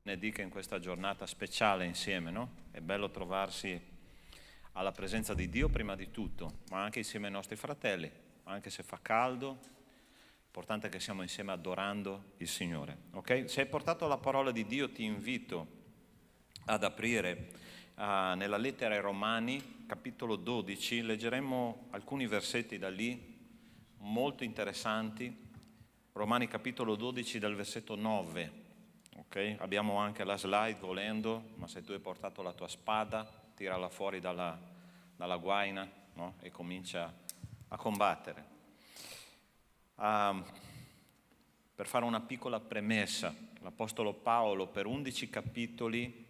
Ne dica in questa giornata speciale insieme, no? È bello trovarsi alla presenza di Dio prima di tutto, ma anche insieme ai nostri fratelli, anche se fa caldo, l'importante è che siamo insieme adorando il Signore, ok? Se hai portato la parola di Dio ti invito ad aprire nella lettera ai Romani, capitolo 12, leggeremo alcuni versetti da lì, molto interessanti. Romani capitolo 12 dal versetto 9. Okay? Abbiamo anche la slide volendo, ma se tu hai portato la tua spada, tirala fuori dalla guaina, no? E comincia a combattere. Per fare una piccola premessa, l'Apostolo Paolo per 11 capitoli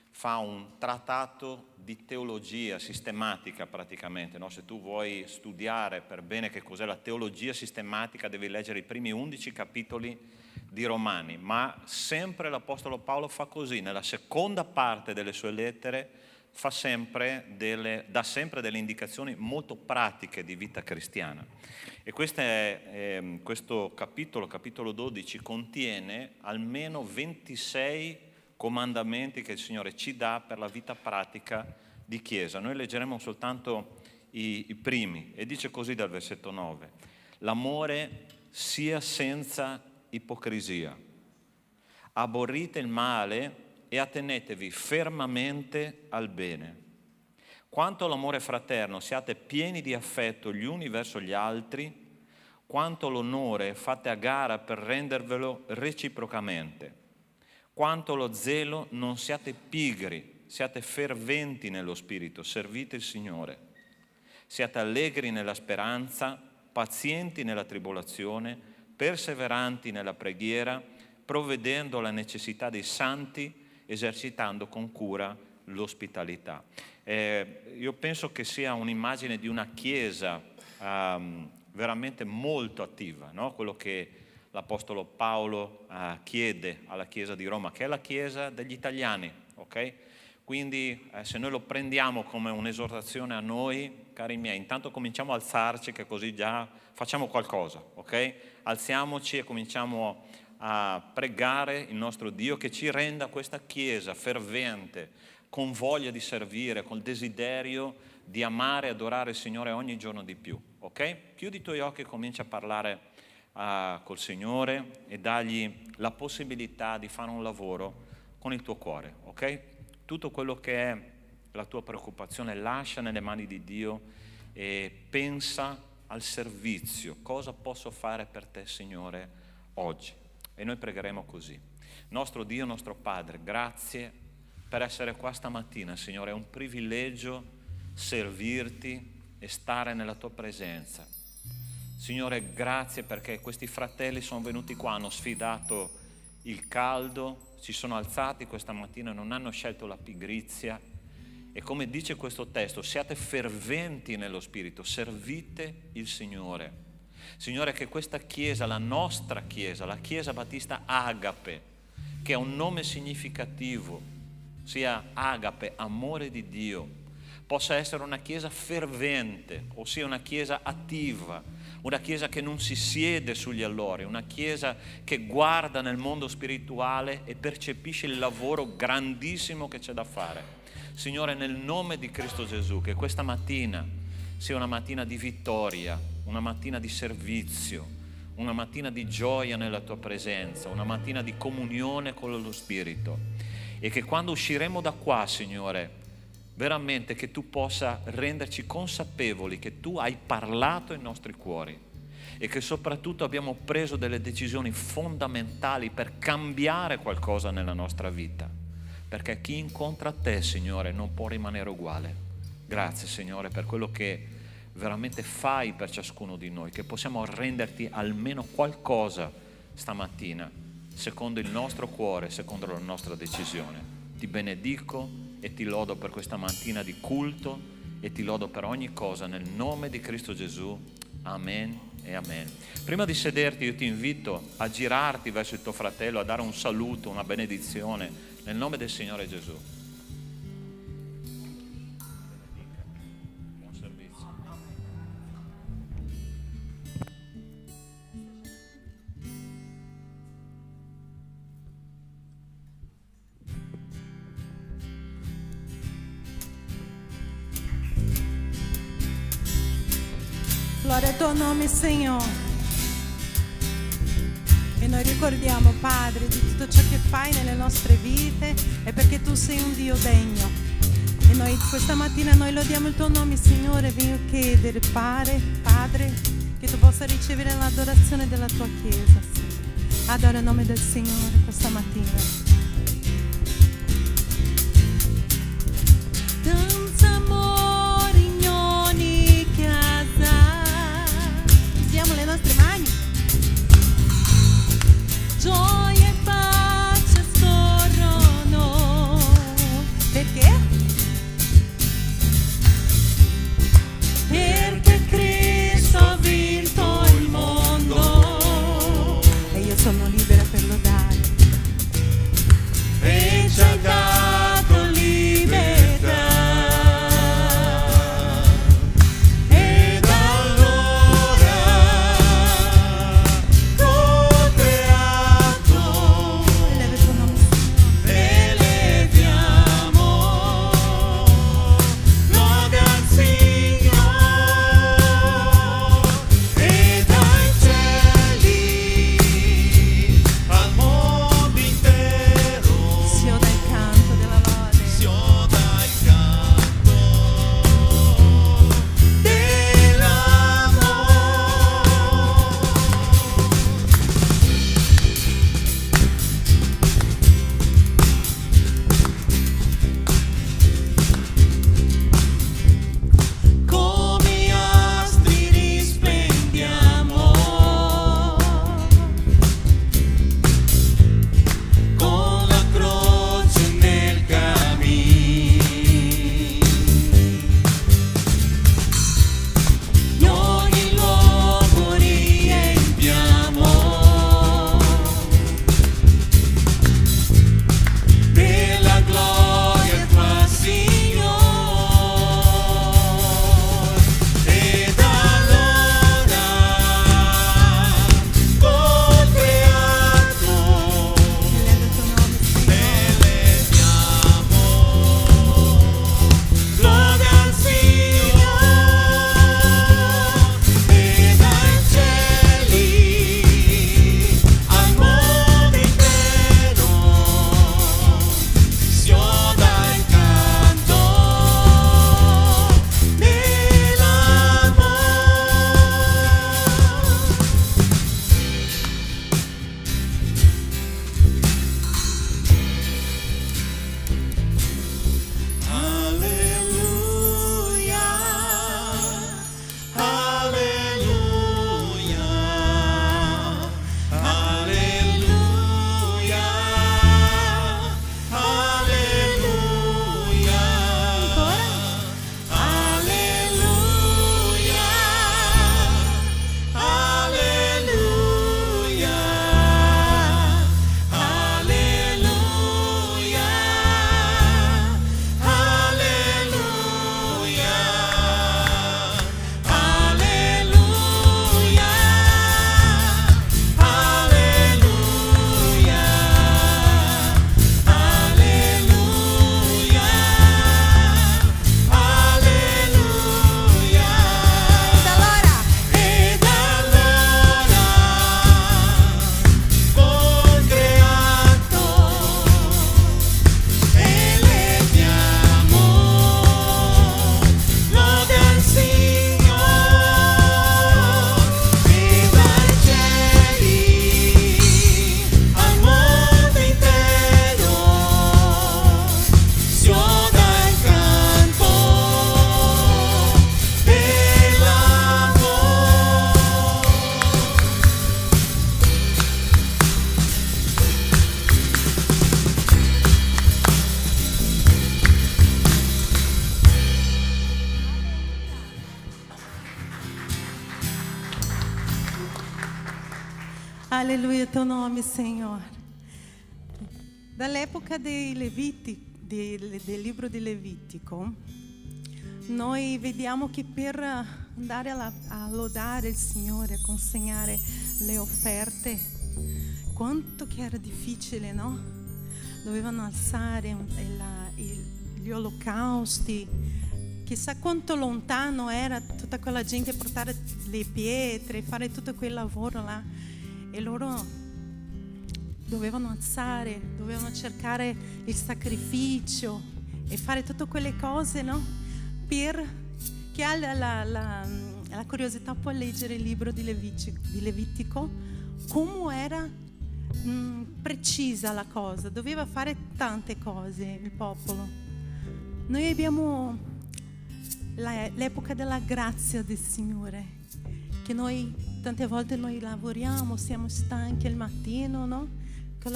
fa un trattato di teologia sistematica praticamente, no? Se tu vuoi studiare per bene che cos'è la teologia sistematica devi leggere i primi 11 capitoli di Romani, ma sempre l'Apostolo Paolo fa così, nella seconda parte delle sue lettere dà sempre delle indicazioni molto pratiche di vita cristiana. E questo capitolo 12, contiene almeno 26 comandamenti che il Signore ci dà per la vita pratica di Chiesa. Noi leggeremo soltanto i primi, e dice così dal versetto 9: l'amore sia senza ipocrisia, aborrite il male e attenetevi fermamente al bene. Quanto all'amore fraterno, siate pieni di affetto gli uni verso gli altri, quanto all'onore fate a gara per rendervelo reciprocamente. Quanto allo zelo, non siate pigri, siate ferventi nello spirito, servite il Signore. Siate allegri nella speranza, pazienti nella tribolazione, perseveranti nella preghiera, provvedendo alla necessità dei santi, esercitando con cura l'ospitalità. Io penso che sia un'immagine di una Chiesa veramente molto attiva, no? Quello che l'Apostolo Paolo chiede alla Chiesa di Roma, che è la Chiesa degli italiani, ok? Quindi se noi lo prendiamo come un'esortazione a noi, cari miei, intanto cominciamo a alzarci, che così già facciamo qualcosa, ok? Alziamoci e cominciamo a pregare il nostro Dio che ci renda questa Chiesa fervente, con voglia di servire, col desiderio di amare e adorare il Signore ogni giorno di più, ok? Chiudi i tuoi occhi e comincia a parlare col Signore e dagli la possibilità di fare un lavoro con il tuo cuore, ok? Tutto quello che è la tua preoccupazione lascia nelle mani di Dio e pensa al servizio. Cosa posso fare per te, Signore, oggi? E noi pregheremo così. Nostro Dio, nostro Padre, grazie per essere qua stamattina, Signore. È un privilegio servirti e stare nella tua presenza. Signore, grazie perché questi fratelli sono venuti qua, hanno sfidato il caldo, si sono alzati questa mattina, non hanno scelto la pigrizia. E come dice questo testo, siate ferventi nello spirito, servite il Signore. Signore, che questa Chiesa, la nostra Chiesa, la Chiesa Battista Agape, che ha un nome significativo, sia Agape, amore di Dio, possa essere una Chiesa fervente, ossia una Chiesa attiva, una Chiesa che non si siede sugli allori, una Chiesa che guarda nel mondo spirituale e percepisce il lavoro grandissimo che c'è da fare. Signore, nel nome di Cristo Gesù, che questa mattina sia una mattina di vittoria, una mattina di servizio, una mattina di gioia nella tua presenza, una mattina di comunione con lo Spirito, e che quando usciremo da qua, Signore, veramente che tu possa renderci consapevoli che tu hai parlato ai nostri cuori e che soprattutto abbiamo preso delle decisioni fondamentali per cambiare qualcosa nella nostra vita, perché chi incontra te, Signore, non può rimanere uguale. Grazie, Signore, per quello che veramente fai per ciascuno di noi, che possiamo renderti almeno qualcosa stamattina, secondo il nostro cuore, secondo la nostra decisione. Ti benedico e ti lodo per questa mattina di culto e ti lodo per ogni cosa nel nome di Cristo Gesù. Amen e amen. Prima di sederti io ti invito a girarti verso il tuo fratello, a dare un saluto, una benedizione nel nome del Signore Gesù. Buon servizio. il tuo nome, Signore. E noi ricordiamo, Padre, di tutto ciò che fai nelle nostre vite, è perché tu sei un Dio degno. E noi questa mattina noi lodiamo il tuo nome, Signore. Vengo a chiedere, Padre, che tu possa ricevere l'adorazione della tua Chiesa. Adora il nome del Signore questa mattina. Danza amore in ogni casa. Usiamo le nostre mani. Gioia e pace scorrono. Perché? Perché Cristo ha vinto il mondo e io sono libera per lodare. E ci ha dato libertà. Ed allora col beato eleviamo lode al Signore e dai cieli al mondo intero si oda il canto della lode, si oda il canto dell'amore. Come astri risplendiamo con la croce nel cammino. In ogni luogo riempiamo della gloria tua, Signore. Ed allora col beato eleviamo lode al Signore e dai cieli al mondo intero si oda il canto dell'amore. Alleluia, alleluia, alleluia, alleluia, alleluia, alleluia, alleluia. Ed allora col creato eleviamo lode al Signore e dai cieli al mondo intero si oda il canto dell'amore. Alleluia il tuo nome, Signore. Dall'epoca dei Leviti, del libro di Levitico, noi vediamo che per andare a lodare il Signore, a consegnare le offerte, quanto che era difficile, no? Dovevano alzare gli olocausti chissà quanto lontano era tutta quella gente a portare le pietre, fare tutto quel lavoro là, e loro dovevano alzare, dovevano cercare il sacrificio e fare tutte quelle cose, no? Per chi ha la curiosità può leggere il libro di Levitico, come era precisa la cosa, doveva fare tante cose il popolo. Noi abbiamo l'epoca della grazia del Signore, che noi tante volte noi lavoriamo, siamo stanchi al mattino, no? Con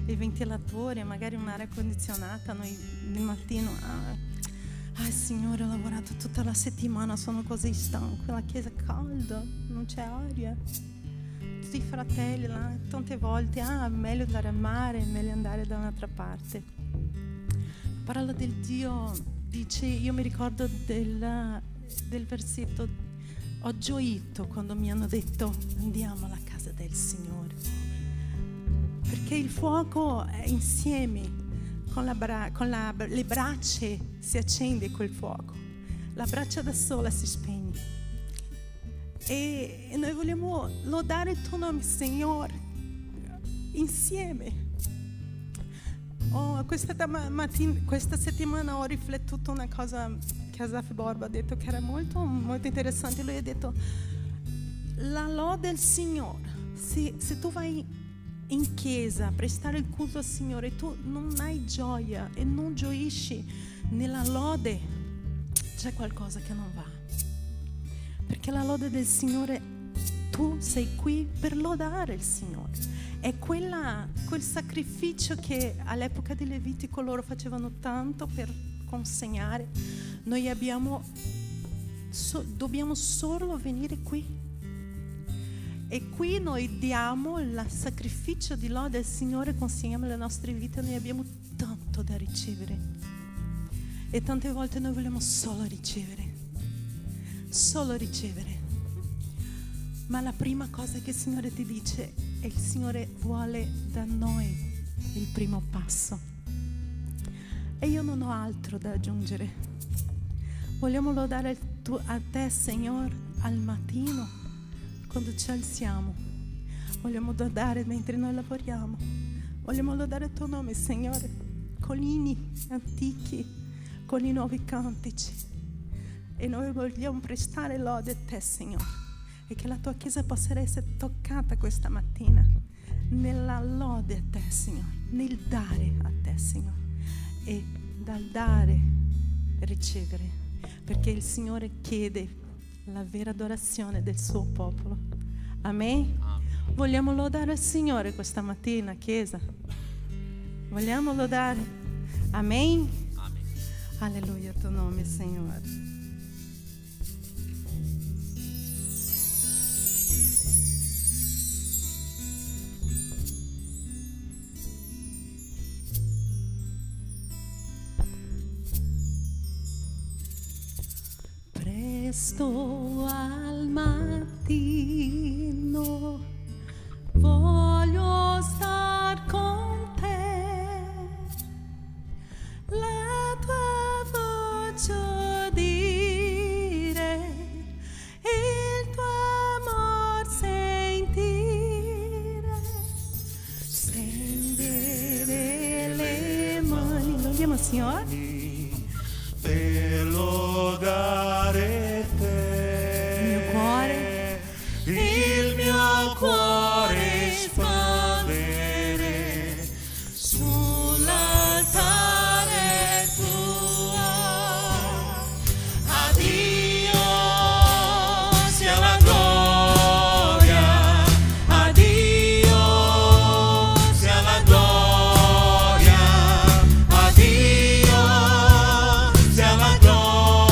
il ventilatore, magari un'aria condizionata, noi nel mattino Signore, ho lavorato tutta la settimana, sono così stanco, la chiesa è calda, non c'è aria, tutti i fratelli là, tante volte meglio andare al mare, meglio andare da un'altra parte. La parola del Dio dice, io mi ricordo del versetto, ho gioito quando mi hanno detto andiamo alla casa del Signore, perché il fuoco è insieme con le braccia si accende quel fuoco, la braccia da sola si spegne, e noi vogliamo lodare il tuo nome, Signore, insieme. Questa settimana ho riflettuto una cosa che Asaf Borba ha detto che era molto, molto interessante. Lui ha detto la lode del Signore, se tu vai in chiesa a prestare il culto al Signore, tu non hai gioia e non gioisci nella lode, c'è qualcosa che non va, perché la lode del Signore, tu sei qui per lodare il Signore, è quel sacrificio che all'epoca di Levitico loro facevano tanto per consegnare. Noi dobbiamo solo venire qui. E qui noi diamo il sacrificio di lode al Signore, consegniamo le nostre vite. Noi abbiamo tanto da ricevere e tante volte noi vogliamo solo ricevere, ma la prima cosa che il Signore ti dice è il Signore vuole da noi il primo passo, e io non ho altro da aggiungere. Vogliamo lodare a te, Signore, al mattino quando ci alziamo, vogliamo lodare mentre noi lavoriamo, vogliamo lodare il tuo nome, Signore, con gli inni antichi, con i nuovi cantici, e noi vogliamo prestare lode a te, Signore, e che la tua chiesa possa essere toccata questa mattina nella lode a te, Signore, nel dare a te, Signore, e dal dare ricevere, perché il Signore chiede la vera adorazione del suo popolo. Amen. Vogliamo lodare il Signore questa mattina, chiesa? Vogliamo lodare? Amen. Alleluia, tuo nome, Signore. Presto al mattino voglio star con te, la tua voce udire, il tuo amor sentire, stendere le mani. Lo andiamo, Signore? Per lodare il mio cuore espandere sull'altare tuo. A Dio sia la gloria, a Dio sia la gloria, a Dio sia la gloria.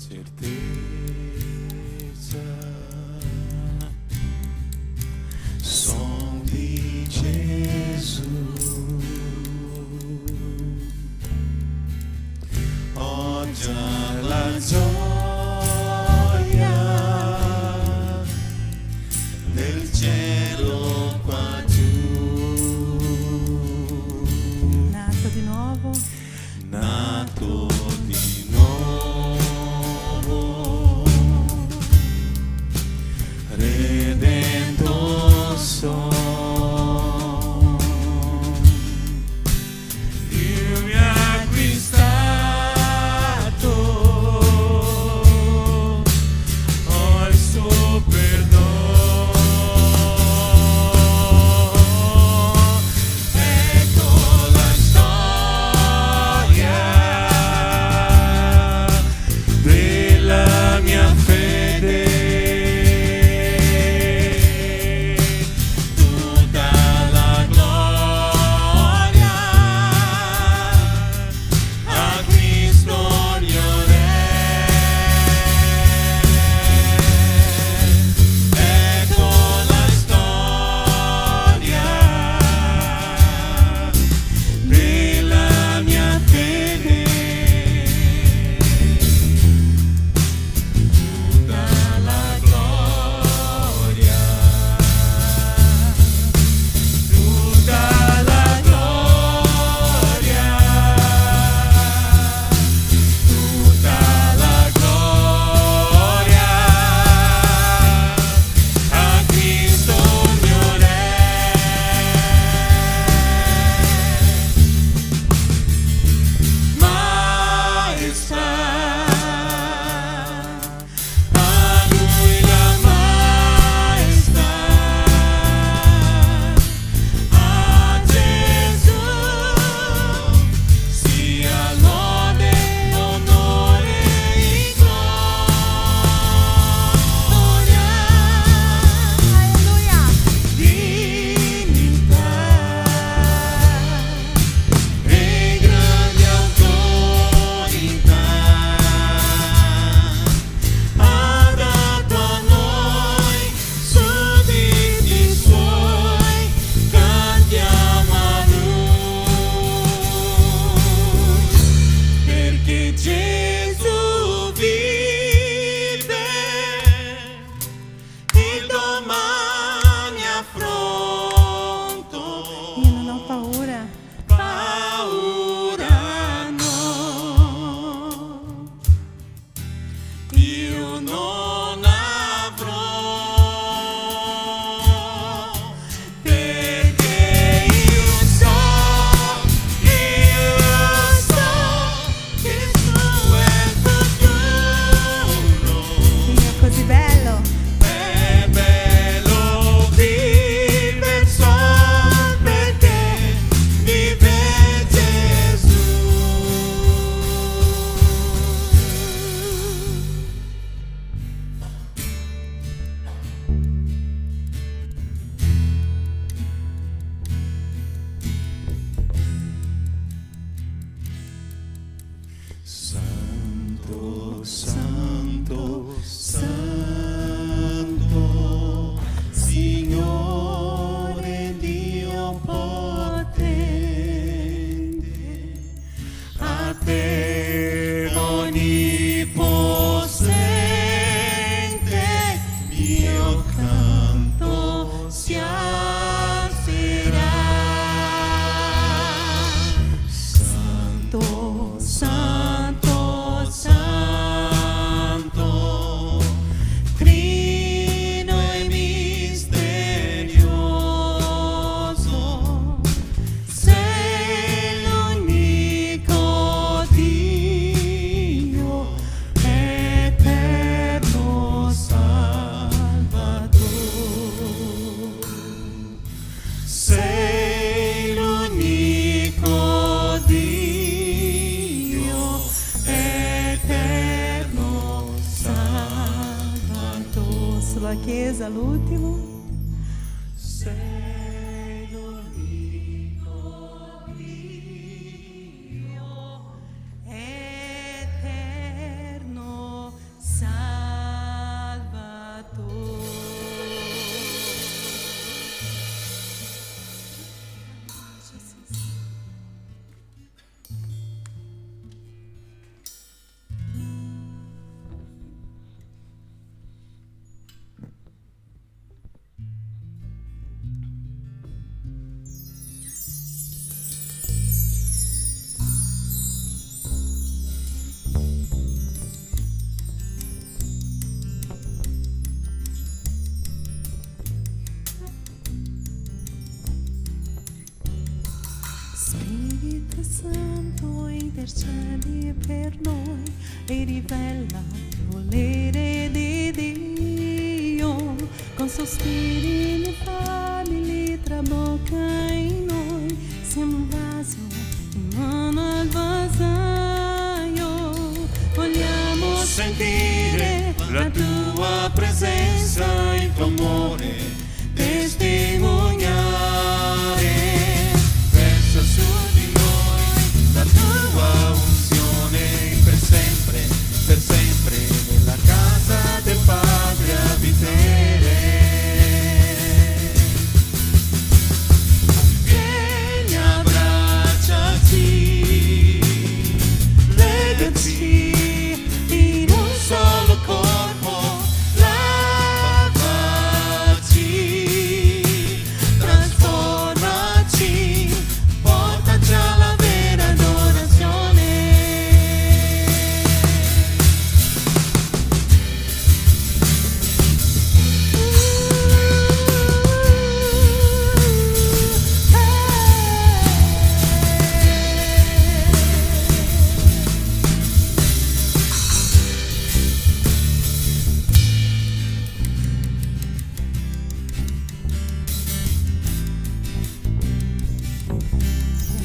certeza, som di Gesù. Ho già la gioia del cielo qua giù, Nato di nuovo, nato di nuovo, redento son. Dio mi ha acquistato, ho il suo perdono. Ecco la storia della mia fede, tutta la gloria a Cristo mio Re. Ecco la storia della mia fede, tutta la gloria, tutta la gloria, tutta la gloria a Cristo mio Re. Maestà, a Lui la maestà, a Gesù sia lode, onore e gloria, alleluia, dignità e grande autorità ha dato a noi, sudditi Suoi, cantiamo a Lui, perché Gesù vive, il domani affronto. io non ho paura, Paura no, io non avrò, perché io so che su è il futuro. Dio è così bello, È bello vivere solo perché vive Gesù. Santo, santo, santo, Signore Dio potente, a te onnipotente, mio canto si alzerà. Santo, santo, santo, trino e misterioso, sei l'unico Dio, eterno Salvatore. Sei l'unico Dio, eterno Salvatore. sulla chiesa l'ultimo, Sei l'unico Dio, eterno e rivela il volere di Dio. Con sospiri ineffabili trabocca in noi, siamo un vaso in mano al vasaio. Vogliamo sentire la tua presenza, il tuo amore, testimoniare. Versa su di noi la tua unzione, per sempre nella casa del Padre abiteremo. Vieni, abbracciaci, legaci in un solo corpo, lavaci, trasformaci, portaci alla vera adorazione.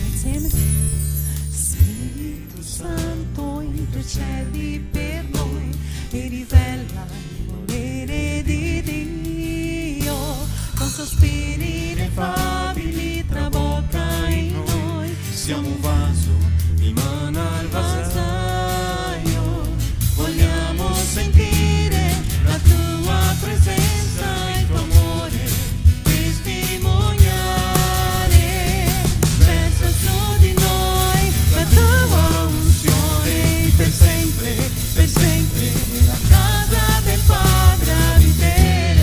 Insieme. Spirito Santo, intercedi per noi e rivela il volere di Dio. Con sospiri ineffabili trabocca in noi, siamo un vaso in mano al vasaio. Vogliamo sentire la tua presenza, il tuo amore, testimoniare. Versa su di noi la tua unzione, per sempre nella casa del Padre abiteremo.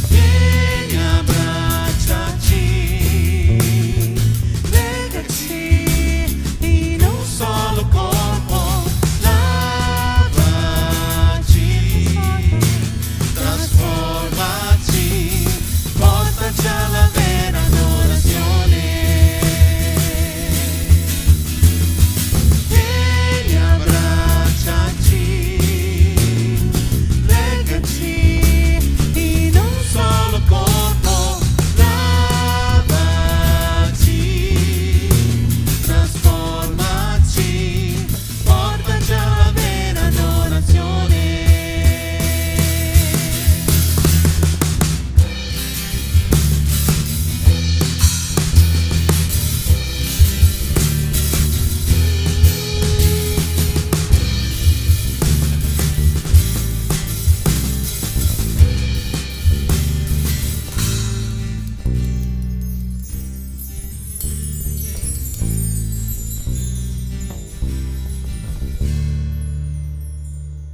Vieni, abbracciaci, legaci in un solo corpo, lavaci, trasformaci, portaci alla vera adorazione. Vieni, abbracciaci, legaci in un solo corpo, lavaci, trasformaci, portaci alla vera adorazione.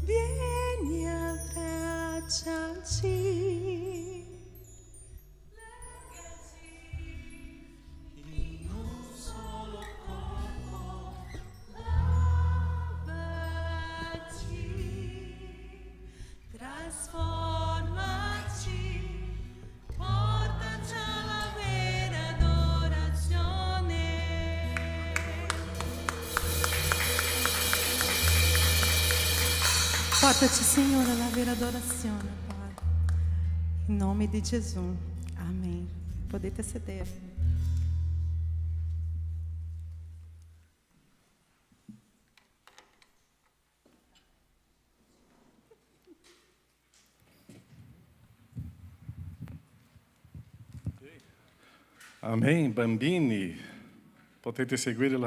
Vieni, abbracciaci, in un solo corpo, lavaci, trasformaci, portaci alla vera adorazione. Portaci, Signore, alla vera adorazione, Padre. In nome di Gesù. Amém. Potete sedere. Amém, bambini. Potete seguire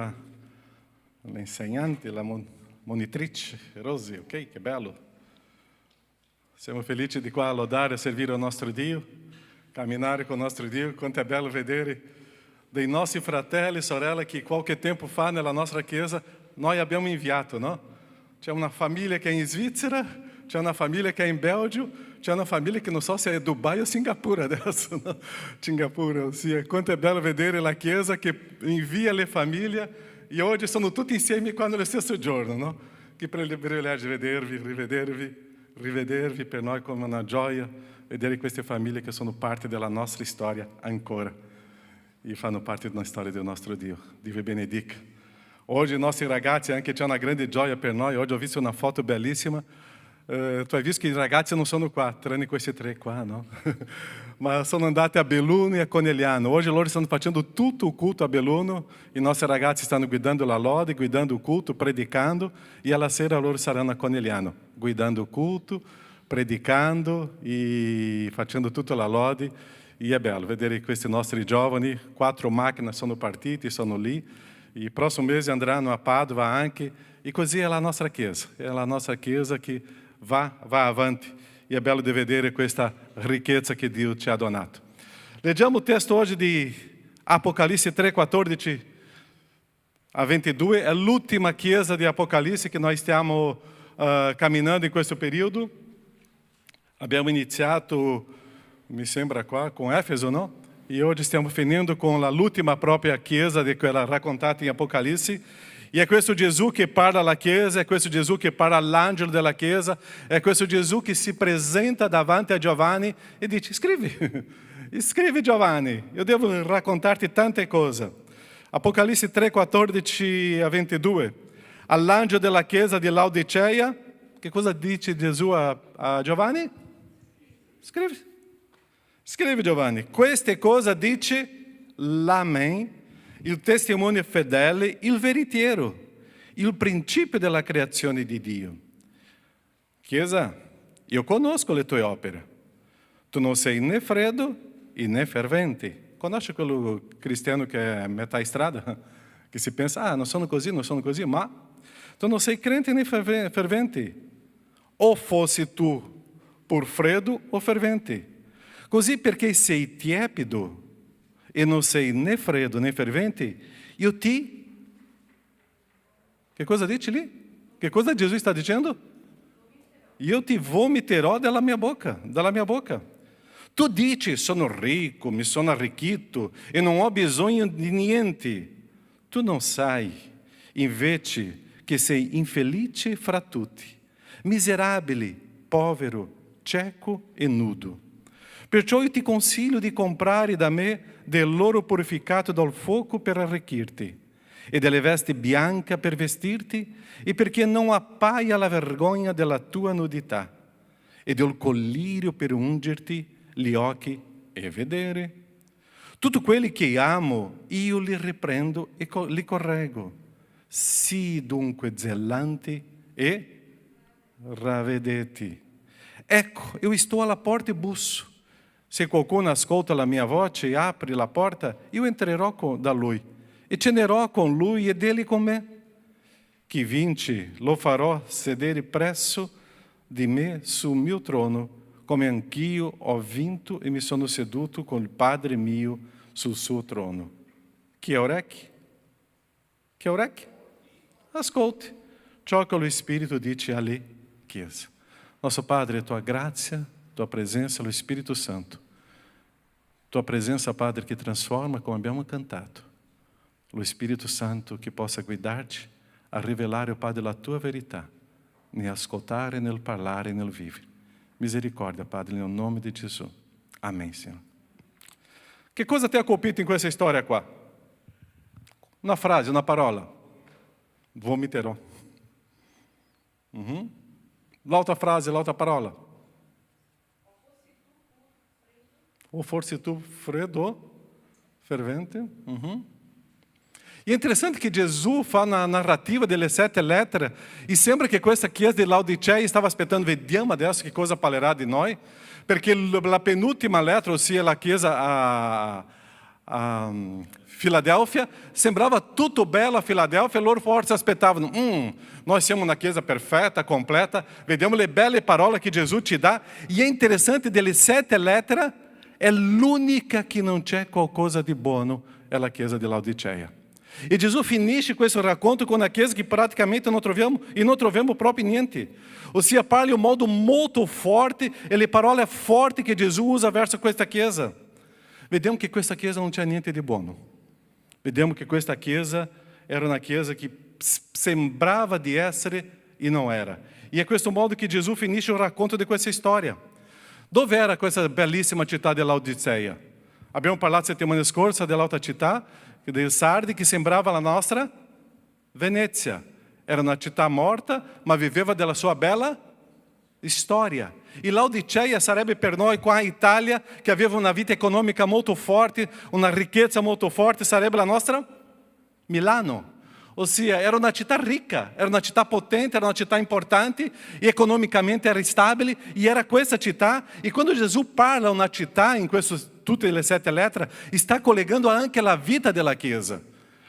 l'insegnante, la monitrice, Rosy, ok? Che bello. Siamo felici di qua a lodare e servire il nostro Dio, camminare con il nostro Dio. Quanto è bello vedere dei nostri fratelli e sorelle che qualche tempo fa nella nostra chiesa noi abbiamo inviato, no? C'è una famiglia che è in Svizzera, c'è una famiglia che è in Belgio, c'è una famiglia che non so se è Dubai o Singapore adesso, no? Singapore, sì. Quanto è bello vedere la chiesa che invia le famiglie e oggi sono tutti insieme qua nello stesso giorno, no? Che privilegio rivedervi per noi come una gioia, vedere queste famiglie che sono parte della nostra storia ancora e fanno parte della storia del nostro Dio. Dio vi benedica. Oggi i nostri ragazzi anche c'è una grande gioia per noi. Oggi ho visto una foto bellissima. Tu hai visto che i ragazzi non sono qua, tranne questi 3 qua, no? Ma sono andati a Belluno e a Conegliano. Oggi loro stanno facendo tutto il culto a Belluno. I nostri ragazzi stanno guidando la lode, guidando il culto, predicando. E alla sera loro saranno a Conegliano, guidando il culto, predicando e facendo tutta la lode. E è bello vedere questi nostri giovani. 4 macchine sono partite, sono lì. E il prossimo mese andranno a Padova anche. E così è la nostra Chiesa. È la nostra Chiesa che va avanti. E è bello di vedere questa ricchezza che Dio ci ha donato. Leggiamo il testo oggi di Apocalisse 3, 14 a 22. È l'ultima Chiesa di Apocalisse che noi stiamo camminando in questo periodo. Abbiamo iniziato, mi sembra qua, con Efeso, no? E oggi stiamo finendo con l'ultima propria Chiesa di quella raccontata in Apocalisse. E è questo Gesù che parla alla Chiesa, è questo Gesù che parla all'angelo della Chiesa, è questo Gesù che si presenta davanti a Giovanni e dice: scrivi, scrivi Giovanni, io devo raccontarti tante cose. Apocalisse 3, 14 a 22. All'angelo della Chiesa di Laodicea, che cosa dice Gesù a Giovanni? Scrivi. Scrive Giovanni, queste cose dice l'Amen, il testimone fedele, il veritiero, il principio della creazione di Dio. Chiesa, io conosco le tue opere. Tu non sei né freddo e né fervente. Conosce quello cristiano che è a metà strada? Che si pensa, non sono così, ma tu non sei crente né fervente. O fossi tu pur freddo o fervente. Così perché sei tiepido e non sei né freddo né fervente, io ti... Che cosa dice lì? Che cosa Gesù sta dicendo? Io ti vomiterò dalla mia bocca. Tu dici, sono ricco, mi sono arricchito e non ho bisogno di niente. Tu non sai, invece, che sei infelice fra tutti, miserabile, povero, cieco e nudo. Perciò io ti consiglio di comprare da me dell'oro purificato dal fuoco per arricchirti, e delle vesti bianche per vestirti, e perché non appaia la vergogna della tua nudità, e del collirio per ungerti gli occhi e vedere. Tutti quelli che amo, io li riprendo e li correggo. Sii dunque zellanti e ravvedete. Ecco, io sto alla porta e busso. Se qualcuno ascolta la mia voce e apre la porta, io entrerò da lui e cenerò con lui ed egli con me. Chi vince lo farò sedere presso di me sul mio trono, come anch'io ho vinto e mi sono seduto con il Padre mio sul suo trono. Chi ha orecchi? Chi ha orecchi? Ascolti ciò che lo Spirito dice alle chiese. Nostro Padre, tua grazia, tua presenza, lo Spirito Santo. Tua presenza, Padre, che trasforma, come abbiamo cantato. Lo Spirito Santo che possa guidarci a rivelare, Padre, la tua verità, nel ascoltare, nel parlare, nel vivere. Misericórdia, Padre, nel nome di Gesù. Amém, Senhor. Che cosa ti ha colpito in questa storia qua? Una frase, una parola. Vomiterò. L'altra frase, l'altra parola. O forse tu freddo, fervente. E è interessante che Gesù fa una narrativa delle 7 lettere e sembra che questa chiesa di Laodicea stava aspettando, vediamo adesso che cosa parlerà di noi, perché la penultima lettera, ossia la chiesa a Filadelfia, sembrava tutto bello a Filadelfia e loro forse aspettavano, noi siamo una chiesa perfetta, completa, vediamo le belle parole che Gesù ci dà, e è interessante, delle 7 lettere, è l'unica che non c'è qualcosa di buono, è la chiesa di Laodicea. E Gesù finisce questo racconto con una chiesa che praticamente non troviamo proprio niente. Ossia parla in un modo molto forte e le parole forti che Gesù usa verso questa chiesa. Vediamo che questa chiesa non c'è niente di buono. Vediamo che questa chiesa era una chiesa che sembrava di essere e non era. E è questo modo che Gesù finisce il racconto di questa storia. Dove era questa bellissima città di Laodicea? Abbiamo parlato settimana scorsa dell'altra città, del Sardi, che sembrava la nostra Venezia. Era una città morta, ma viveva della sua bella storia. E Laodiceia sarebbe per noi qua in Italia, che aveva una vita economica molto forte, una ricchezza molto forte, sarebbe la nostra Milano. Ossia, era una città ricca, era una città potente, era una città importante, e economicamente era stabile, e era questa città. E quando Gesù parla una città, in tutte le 7 lettere, sta collegando anche la vita della Chiesa.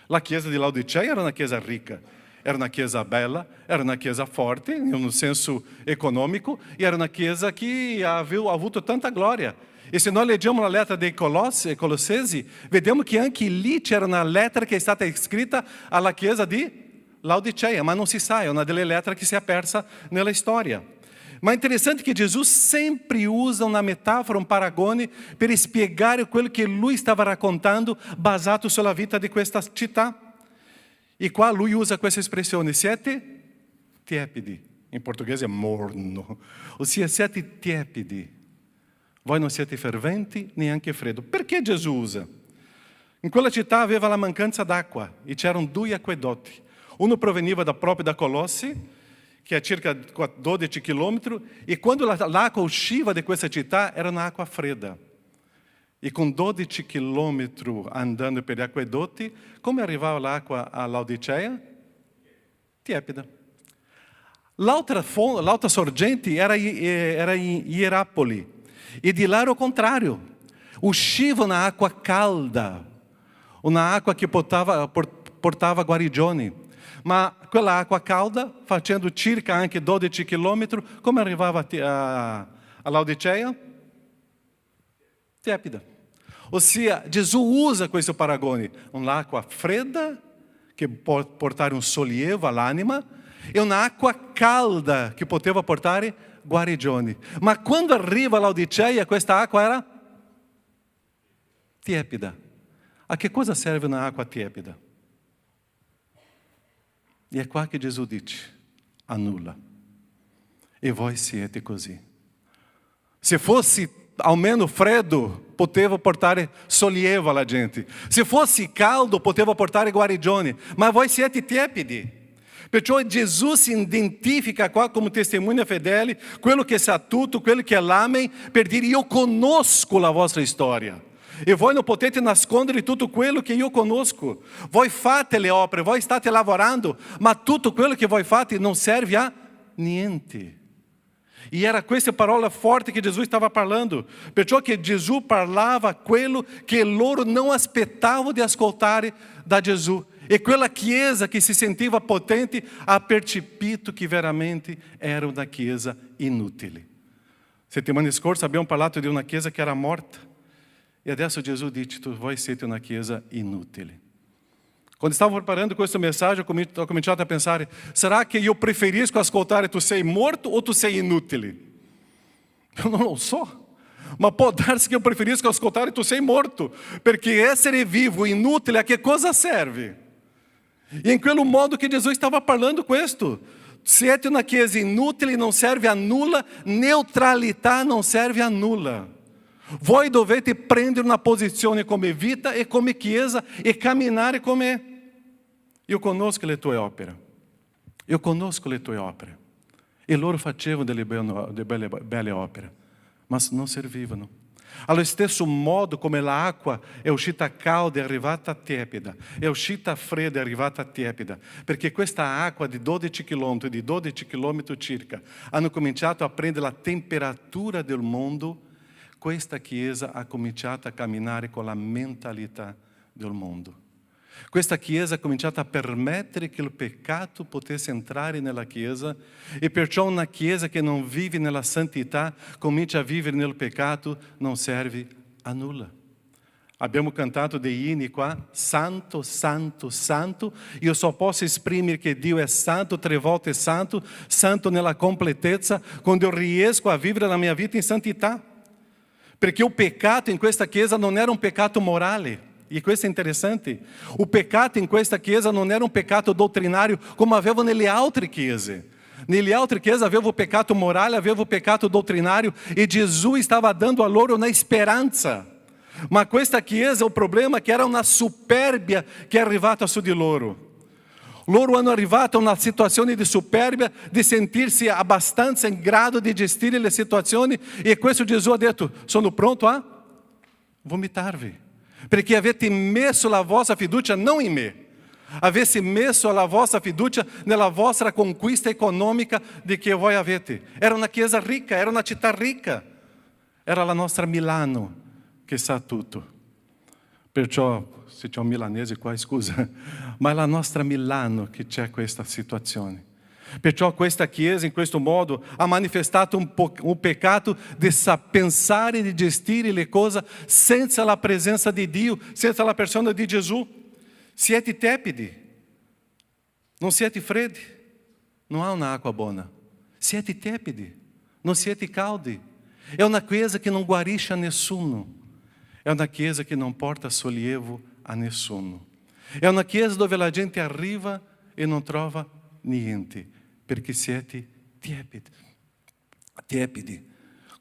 La Chiesa di Laodiceia era una Chiesa ricca, era una Chiesa bella, era una Chiesa forte, in un senso economico, e era una Chiesa che aveva avuto tanta gloria. E se noi leggiamo la lettera dei Colossesi, vediamo che anche lì c'era una lettera che è stata scritta alla Chiesa di Laodiceia, ma non si sa, è una delle lettere che si è persa nella storia. Ma è interessante che Gesù sempre usa una metafora, un paragone, per spiegare quello che lui stava raccontando basato sulla vita di questa città. E qua lui usa questa espressione, siete tiepidi, in portoghese è morno, ossia siete tiepidi. Voi non siete ferventi, neanche freddo. Perché Gesù usa? In quella città aveva la mancanza d'acqua e c'erano 2 acquedotti. Uno proveniva proprio da Colossi, che è circa 12 chilometri, e quando l'acqua usciva di questa città era un'acqua fredda. E con 12 chilometri andando per gli acquedotti, come arrivava l'acqua a Laodiceia? Tiepida. L'altra sorgente era in Ierapoli. E di là era o contrário, usciva una acqua calda, una acqua che portava guarigione. Ma quella acqua calda, facendo circa anche 12 chilometri, come arrivava a Laodiceia? Tiepida. Ossia, Gesù usa questo paragone, un'acqua fredda, che può portare un sollievo all'anima, e un'acqua calda, che poteva portare guarigione. Ma quando arriva a Laodiceia, questa acqua era tiepida. A che cosa serve un'acqua tiepida? E è qua che Gesù dice, annulla. E voi siete così. Se fosse almeno freddo, poteva portare sollievo alla gente. Se fosse caldo, poteva portare guarigione. Ma voi siete tiepidi. Perciò Gesù si identifica qua come testemunha fedele, quello che sa tutto, quello che l'amem, per dire io conosco la vostra storia. E voi non potete nascondere tutto quello che io conosco. Voi fate le opere, voi state lavorando, ma tutto quello che voi fate non serve a niente. E era questa parola forte che Gesù stava parlando. Perciò che Gesù parlava quello che loro non aspettavano di ascoltare da Gesù. E quella chiesa che si sentiva potente ha percepito che veramente era una chiesa inutile. Settimana scorsa abbiamo parlato di una chiesa che era morta. E adesso Gesù dice, voi siete una chiesa inutile. Quando stavo preparando questa mensagem, ho cominciato a pensare, será que io preferisco ascoltare tu sei morto o tu sei inutile? Eu não lo so. Ma può darsi che io preferisco ascoltare tu sei morto, perché essere vivo, inutile, a che cosa serve? E in quel modo che Gesù stava parlando questo. Siete una chiesa inutile, non serve a nulla, neutralità non serve a nulla. Voi dovete prendere una posizione come vita e come chiesa e camminare come... Io conosco le tue opere. Io conosco le tue opere. E loro facevano delle belle opere, ma non servivano. Allo stesso modo come l'acqua è uscita calda e arrivata tiepida, è uscita fredda e arrivata tiepida, perché questa acqua di 12 km circa hanno cominciato a prendere la temperatura del mondo. Questa chiesa ha cominciato a camminare con la mentalità del mondo. Questa chiesa ha cominciato a permettere che il peccato potesse entrare nella chiesa e perciò una chiesa che non vive nella santità comincia a vivere nel peccato, non serve a nulla. Abbiamo cantato dei inni qua, santo, santo, santo. Io só posso esprimere che Dio è santo, 3 volte santo, santo nella completezza, quando io riesco a vivere la mia vita in santità. Perché o peccato in questa chiesa non era un peccato morale. E questo è interessante. O peccato in questa chiesa non era un peccato doutrinário come aveva nelle altre chiese. Nelle altre chiese aveva o peccato morale, aveva o peccato doutrinário e Gesù stava dando a loro una speranza. Ma questa chiesa, o problema è che era una superbia che è arrivata su di loro. Loro hanno arrivato a una situazione di superbia, di sentirsi abbastanza in grado di gestire le situazioni, e questo Gesù ha detto: sono pronto a vomitarvi, perché avete messo la vostra fiducia non in me, avesse messo la vostra fiducia nella vostra conquista economica di che voi avete. Era una chiesa ricca, era una città ricca, era la nostra Milano che sa tutto. Perciò, se c'è un milanese qua, scusa, ma è la nostra Milano che c'è questa situazione. Perciò questa chiesa in questo modo ha manifestato un peccato di pensare e di gestire le cose senza la presenza di Dio, senza la persona di Gesù. Siete tepidi, non siete freddi, non há un'acqua buona. Siete tepidi, non siete caldi. È una chiesa che non guarisce a nessuno. È una chiesa che non porta sollievo a nessuno. È una chiesa dove la gente arriva e non trova niente, perché siete tiepidi. Tiepidi.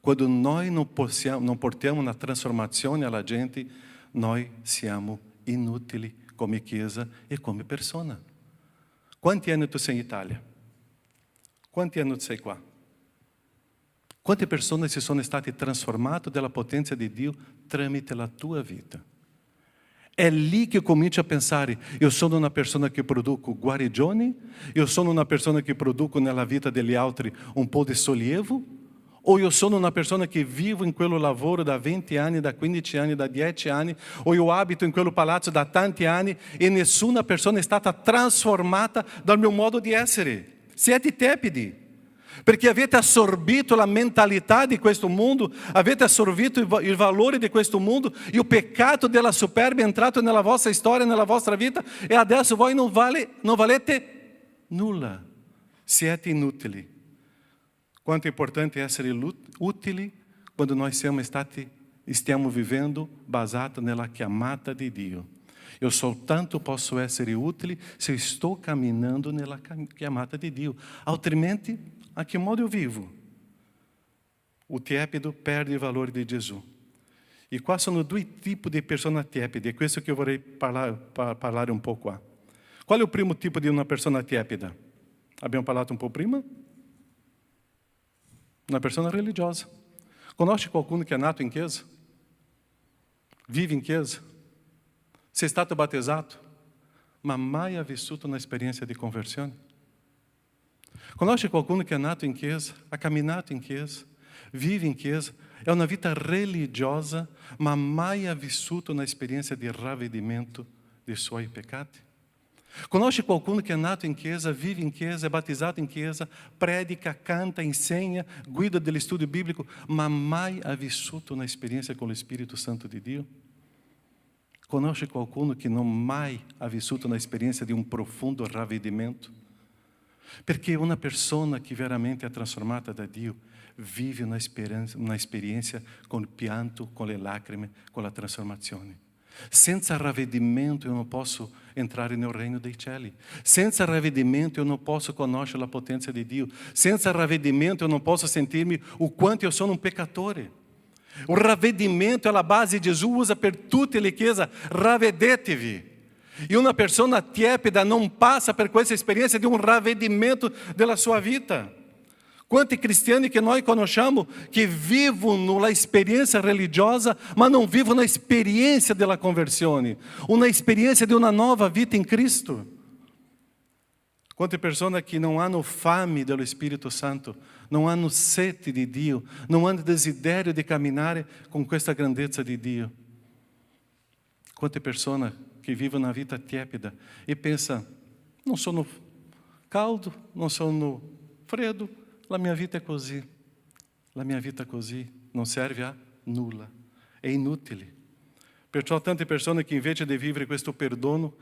Quando noi non portiamo una trasformazione alla gente, noi siamo inutili come chiesa e come persona. Quanti anni tu sei in Italia? Quanti anni tu sei qua? Quante persone si sono state trasformate dalla potenza di Dio tramite la tua vita? È lì che cominci a pensare: io sono una persona che produco guarigioni? Io sono una persona che produco nella vita degli altri un po' di sollievo? O io sono una persona che vivo in quello lavoro da 20 anni, da 15 anni, da 10 anni, o io abito in quello palazzo da tanti anni e nessuna persona è stata trasformata dal mio modo di essere? Siete tepidi, perché avete assorbito la mentalità di questo mondo, avete assorbito il valore di questo mondo, e il peccato della superbia è entrato nella vostra storia, nella vostra vita, e adesso voi non valete nulla, siete inutili. Quanto è importante essere utili quando noi stiamo vivendo basato nella chiamata di Dio. Io soltanto posso essere utile se eu estou caminhando nella chiamata di Dio. Altrimenti, a che modo eu vivo? O tiepido perde il valore di Gesù. E qua sono due tipi di persone tiepide, è questo che io vorrei parlare un po' qua. Qual è il primo tipo di una persona tiepida? Abbiamo parlato un po' prima? Una persona religiosa. Conosce qualcuno che è nato in chiesa? Vive in chiesa? Sei stato battezzato, ma mai ha vissuto un'esperienza di conversione? Conosce qualcuno che è nato in chiesa, ha camminato in chiesa, vive in chiesa, è una vita religiosa, ma mai ha vissuto un'esperienza di ravvedimento dei suoi peccati? Conosce qualcuno che è nato in chiesa, vive in chiesa, è battezzato in chiesa, predica, canta, insegna, guida dello studio biblico, ma mai ha vissuto un'esperienza con lo Spirito Santo di Dio? Conosce qualcuno che non mai ha vissuto un'esperienza di un profondo ravvedimento? Perché una persona che veramente è trasformata da Dio vive una esperienza con il pianto, con le lacrime, con la trasformazione. Senza ravvedimento io non posso entrare nel regno dei cieli. Senza ravvedimento io non posso conoscere la potenza di Dio. Senza ravvedimento eu não posso sentirmi o quanto eu sono un peccatore. O ravvedimento é a base, Gesù usa per tutte le chiese: ravvedetevi. E uma persona tiepida não passa per questa esperienza di un ravvedimento della sua vita. Quanti cristiani che noi conosciamo che vivono la esperienza religiosa, ma non vivono l'esperienza della conversione, una esperienza di una nuova vita in Cristo. Quante persone che non hanno fame dello Spirito Santo, non hanno sete di Dio, non hanno desiderio di camminare con questa grandezza di Dio. Quante persone che vivono una vita tiepida e pensano: non sono caldo, non sono freddo, la mia vita è così. La mia vita è così, non serve a nulla, è inutile. Perciò tante persone che invece di vivere questo perdono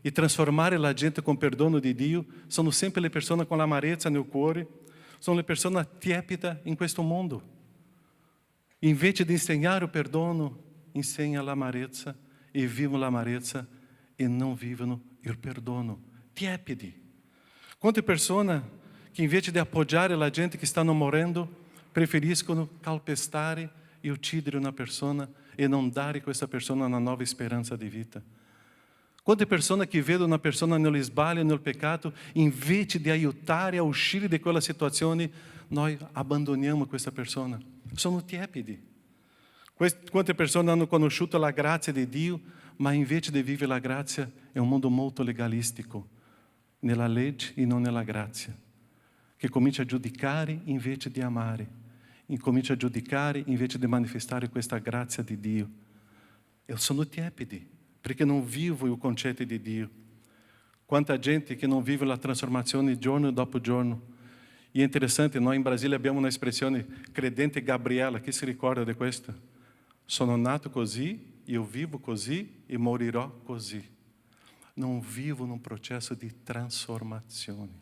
e trasformare la gente con perdono di Dio, sono sempre le persone con l'amarezza nel cuore, sono le persone tiepide in questo mondo. Invece di insegnare il perdono, insegna l'amarezza e vivono l'amarezza e non vivono il perdono. Tiepidi. Quante persone che invece di appoggiare la gente che stanno morendo, preferiscono calpestare e uccidere una persona e non dare a questa persona una nuova speranza di vita. Quante persone che vedono una persona nello sbaglio, nel peccato, invece di aiutare a uscire di quella situazione, noi abbandoniamo questa persona. Sono tiepidi. Quante persone hanno conosciuto la grazia di Dio, ma invece di vivere la grazia è un mondo molto legalistico, nella legge e non nella grazia, che comincia a giudicare invece di amare, comincia a giudicare invece di manifestare questa grazia di Dio. Eu sono tiepidi, perché non vivo il concetto di Dio. Quanta gente che non vive la trasformazione giorno dopo giorno. E è interessante, noi in Brasile abbiamo una espressione, credente Gabriela, chi si ricorda di questo? Sono nato così, io vivo così e morirò così. Non vivo num processo di trasformazione.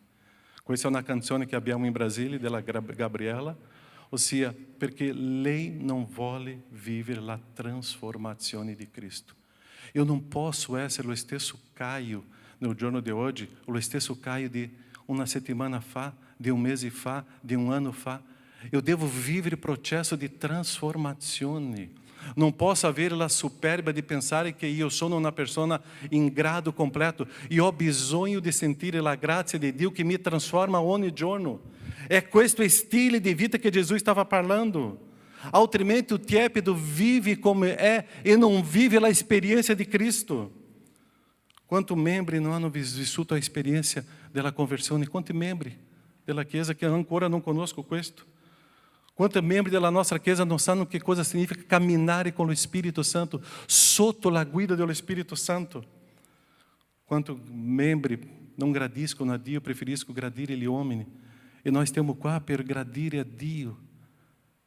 Questa è una canzone che abbiamo in Brasile, della Gabriela, ossia, perché lei non vuole vivere la trasformazione di Cristo. Eu não posso ser o stesso Caio no giorno di oggi, o lo stesso Caio di una settimana fa, di un mese fa, di un anno fa. Eu devo vivere il processo di trasformazione. Non posso avere la superbia di pensare che io sono una persona in grado completo. Io ho bisogno di sentire la grazia di Dio che mi trasforma ogni giorno. È questo stile di vita che Gesù stava parlando. Altrimenti o tiepido vive come é e não vive a experiência de Cristo. Quantos membros não hanno vissuto a experiência della conversione? Quanti membri della Chiesa che ancora non conosco questo? Quantos membri della nostra Chiesa non sanno che cosa significa camminare con lo Spirito Santo, sotto la guida dello Spirito Santo? Quantos membri non gradiscono a Dio, preferiscono gradire gli uomini? E nós stiamo qua per gradire a Dio,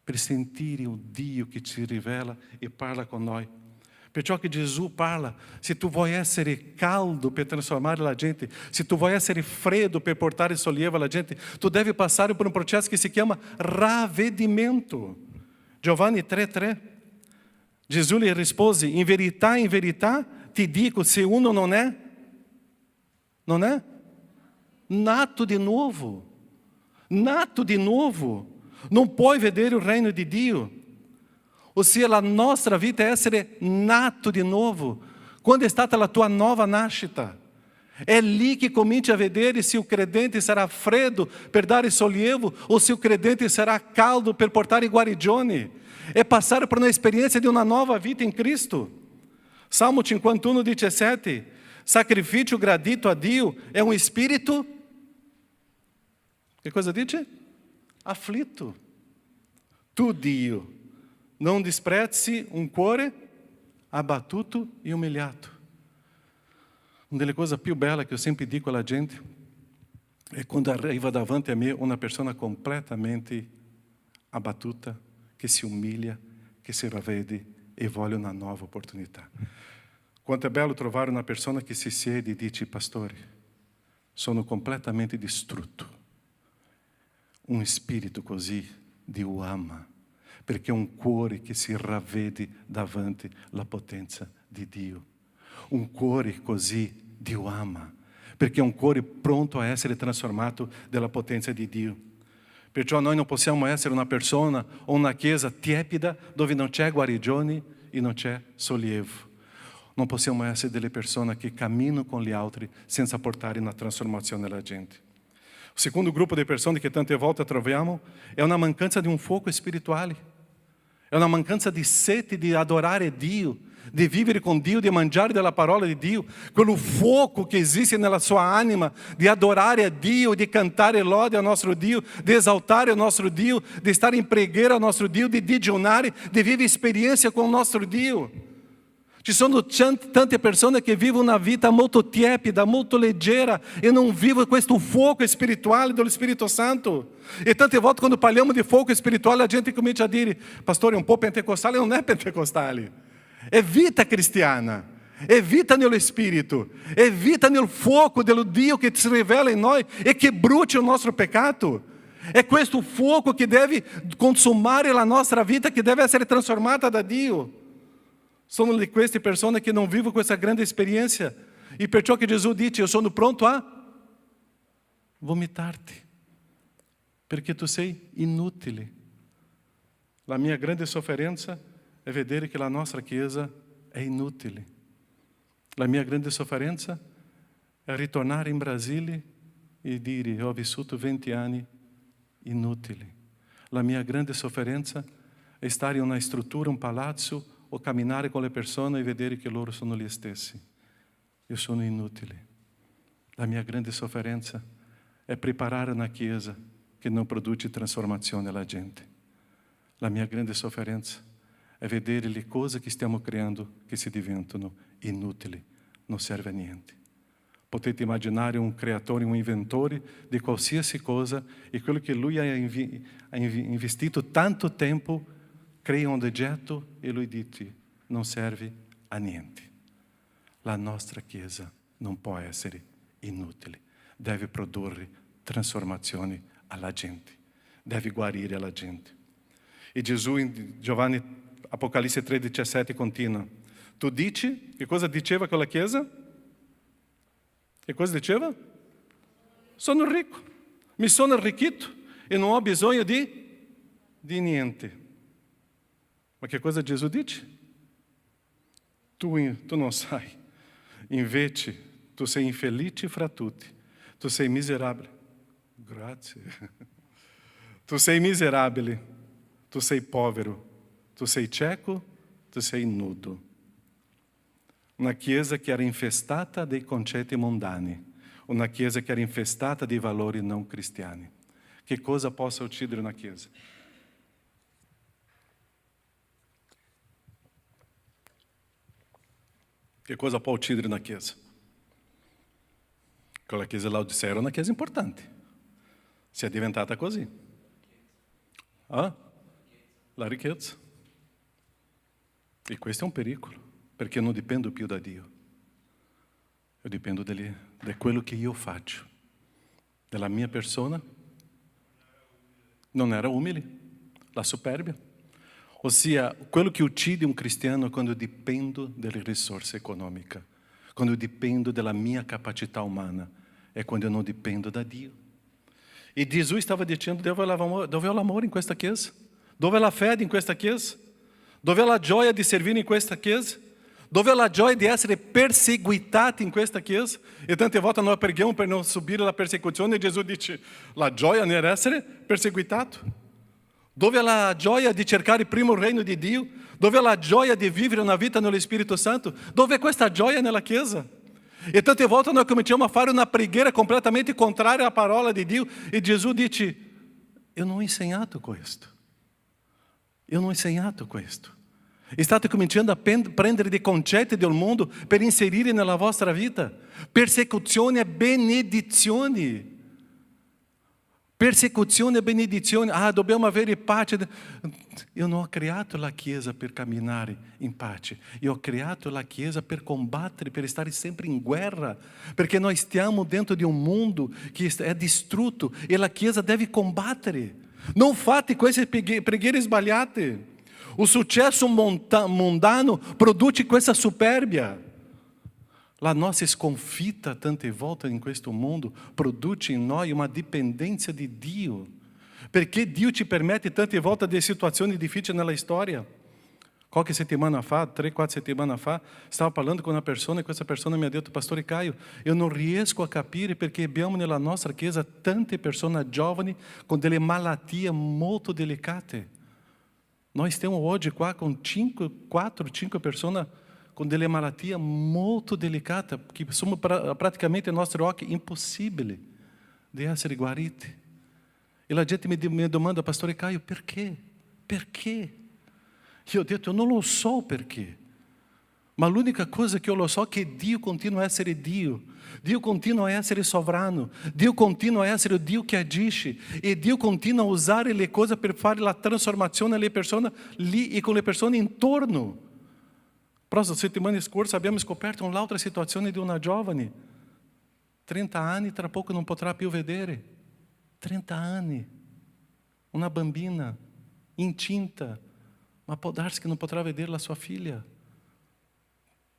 per sentire o Dio che ci rivela e parla con noi. Perciò che Gesù parla, se tu vuoi essere caldo per trasformare la gente, se tu vuoi essere freddo per portare sollievo alla gente, tu devi passare por um processo che si chiama ravvedimento. Giovanni 3,3. Gesù lhe rispose, in verità ti dico, se uno non è nato di nuovo, non puoi vedere il regno di Dio. Ossia, la nostra vita è essere nato di nuovo. Quando è stata la tua nuova nascita? È lì che cominci a vedere se il credente sarà freddo per dare sollievo o se il credente sarà caldo per portare guarigione. È passare per un'esperienza di una nuova vita in Cristo. Salmo 51:17. Sacrifício gradito a Dio è un spirito. Che cosa dice? Afflitto. Tu, Dio, non disprezzi un cuore abbattuto e umiliato. Una delle cose più belle che io sempre dico alla gente è quando arriva davanti a me una persona completamente abbattuta, che si umilia, che si ravvede e vuole una nuova opportunità. Quanto è bello trovare una persona che si siede e dice, pastore, sono completamente distrutto. Un spirito così Dio ama, perché è un cuore che si ravvede davanti alla potenza di Dio. Un cuore così Dio ama, perché è un cuore pronto a essere trasformato dalla potenza di Dio. Perciò noi non possiamo essere una persona o una chiesa tiepida dove non c'è guarigione e non c'è sollievo. Non possiamo essere delle persone che camminano con gli altri senza portare una trasformazione alla gente. Il secondo gruppo di persone che tante volte troviamo è una mancanza di un fuoco spirituale. È una mancanza di sete di adorare Dio, di vivere con Dio, di mangiare della parola di Dio. Quello fuoco che esiste nella sua anima, di adorare a Dio, di cantare lode al nostro Dio, di esaltare il nostro Dio, di stare in preghiera al nostro Dio, di digiunare, di vivere esperienza con il nostro Dio. Ci sono tante persone che vivono una vita molto tiepida, molto leggera e non vivono questo fuoco spirituale dello Spirito Santo. E tante volte quando parliamo di fuoco spirituale la gente comincia a dire, pastore, un po' pentecostale, non è pentecostale. È vita cristiana, è vita nello Spirito, è vita nel fuoco dello Dio che si rivela in noi e che brucia il nostro peccato. È questo fuoco che deve consumare la nostra vita, che deve essere trasformata da Dio. Sono di queste persone che non vivono questa grande esperienza. E perciò che Gesù dice, io sono pronto a vomitarti, perché tu sei inutile. La mia grande sofferenza è vedere che la nostra Chiesa è inutile. La mia grande sofferenza è ritornare in Brasile e dire: ho vissuto 20 anni inutili. La mia grande sofferenza è stare in una struttura, un palazzo, o camminare con le persone e vedere che loro sono gli stessi. Io sono inutile. La mia grande sofferenza è preparare una chiesa che non produce trasformazione alla gente. La mia grande sofferenza è vedere le cose che stiamo creando che si diventano inutili, non serve a niente. Potete immaginare un creatore, un inventore di qualsiasi cosa e quello che lui ha investito tanto tempo crea un oggetto e lui dice: non serve a niente. La nostra Chiesa non può essere inutile, deve produrre trasformazioni alla gente, deve guarire la gente. E Gesù in Giovanni, Apocalisse 3,17 continua: tu dici, che cosa diceva quella Chiesa? Che cosa diceva? Sono ricco, mi sono arricchito e non ho bisogno di niente. Ma che cosa Gesù dice? Tu non sai, invece tu sei infelice fra tutti, tu sei miserabile. Grazie. Tu sei miserabile, tu sei povero, tu sei cieco, tu sei nudo. Una chiesa che era infestata dei concetti mondani, una chiesa che era infestata di valori non cristiani. Che cosa possa uccidere una chiesa? Che cosa può uccidere una chiesa? Quella chiesa Laodicea era una chiesa importante. Si è diventata così. Ah? La ricchezza. E questo è un pericolo, perché non dipendo più da Dio. Io dipendo da quello che io faccio. Della mia persona. Non era umile. La superbia. Ossia, quello che uccide un cristiano è quando eu dipendo delle risorse economiche, quando eu dipendo della mia capacità umana, è quando eu non dipendo da Dio. E Gesù stava dicendo: dove è l'amore in questa chiesa? Dove è la fede in questa chiesa? Dove è la gioia di servire in questa chiesa? Dove è la gioia di essere perseguitati in questa chiesa? E tante volte noi preghiamo per non subire la persecuzione e Gesù dice: la gioia nell'essere perseguitato. Dove è la gioia di cercare prima il regno di Dio? Dove è la gioia di vivere una vita nello Spirito Santo? Dove è questa gioia nella Chiesa? E tante volte noi cominciamo a fare una preghiera completamente contraria alla parola di Dio e Gesù dice: eu non ho insegnato questo. Eu non ho insegnato questo. E state cominciando a prendere dei concetti del mondo per inserire nella vostra vita. Persecuzione e benedizioni. Persecuzione e benedizione. Ah, dobbiamo avere pace. Io non ho creato la Chiesa per camminare in pace. Io ho creato la Chiesa per combattere, per stare sempre in guerra. Perché noi stiamo dentro di un mondo che è distrutto e la Chiesa deve combattere. Non fate queste preghiere sbagliate. O successo mundano produce questa superbia. La nostra sconfitta tante volte in questo mondo produce in noi una dipendenza di Dio. Perché Dio ci permette tante volte delle situazioni difficili nella storia. Qualche settimana fa, 3-4 settimane fa, stavo parlando con una persona e questa persona mi ha detto: Pastore Caio, io non riesco a capire perché abbiamo nella nostra chiesa tante persone giovani con delle malattie molto delicate. Noi stiamo oggi qua con 4-5 persone com delle malattie molto delicate, che sono praticamente ai nostri occhi impossibili di essere guariti. E la gente mi domanda: Pastore Caio, perché? Perché? Io ho detto: eu non lo so perché. Ma l'unica cosa che io lo so è che Dio continua a essere Dio. Dio continua a essere sovrano. Dio continua a essere Dio che agisce. E Dio continua a usare le cose per fare la trasformazione alle persone lì e con le persone intorno. Prossima settimana scorsa abbiamo scoperto un'altra situazione di una giovane, 30 anni, tra poco non potrà più vedere, 30 anni, una bambina incinta, ma può darsi che non potrà vedere la sua figlia.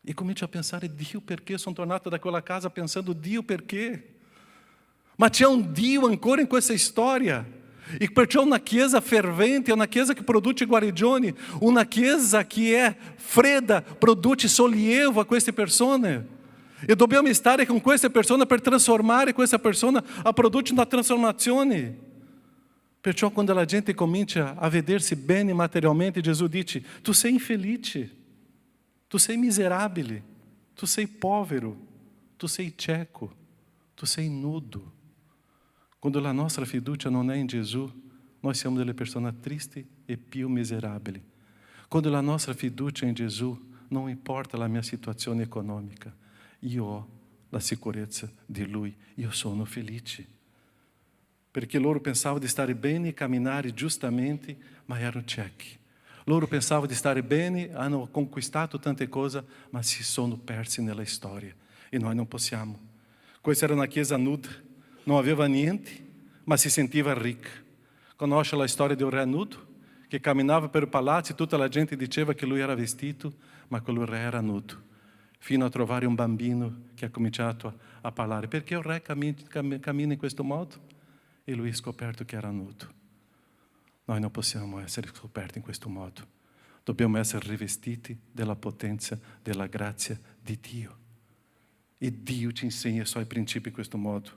E comincio a pensare: Dio perché? Sono tornato da quella casa pensando: Dio perché? Ma c'è un Dio ancora in questa storia. E perciò una chiesa fervente è una chiesa che produce guarigioni, una chiesa che è fredda produce sollievo a queste persone. E dobbiamo stare con queste persone per trasformare questa persona a produrre una trasformazione. Perciò quando la gente comincia a vedersi bene materialmente, Gesù dice: tu sei infelice, tu sei miserabile, tu sei povero, tu sei cieco, tu sei nudo. Quando la nostra fiducia non è in Gesù, noi siamo delle persone tristi e più miserabili. Quando la nostra fiducia è in Gesù, non importa la mia situazione economica, io ho la sicurezza di Lui, io sono felice. Perché loro pensavano di stare bene e camminare giustamente, ma erano ciechi. Loro pensavano di stare bene, hanno conquistato tante cose, ma si sono persi nella storia. E noi non possiamo. Questa era una chiesa nuda. Non aveva niente, ma si sentiva ricca. Conosce la storia del re nudo? Che camminava per il palazzo e tutta la gente diceva che lui era vestito, ma quel re era nudo. Fino a trovare un bambino che ha cominciato a parlare. Perché il re cammina in questo modo? E lui ha scoperto che era nudo. Noi non possiamo essere scoperti in questo modo. Dobbiamo essere rivestiti della potenza, della grazia di Dio. E Dio ci insegna i suoi principi in questo modo.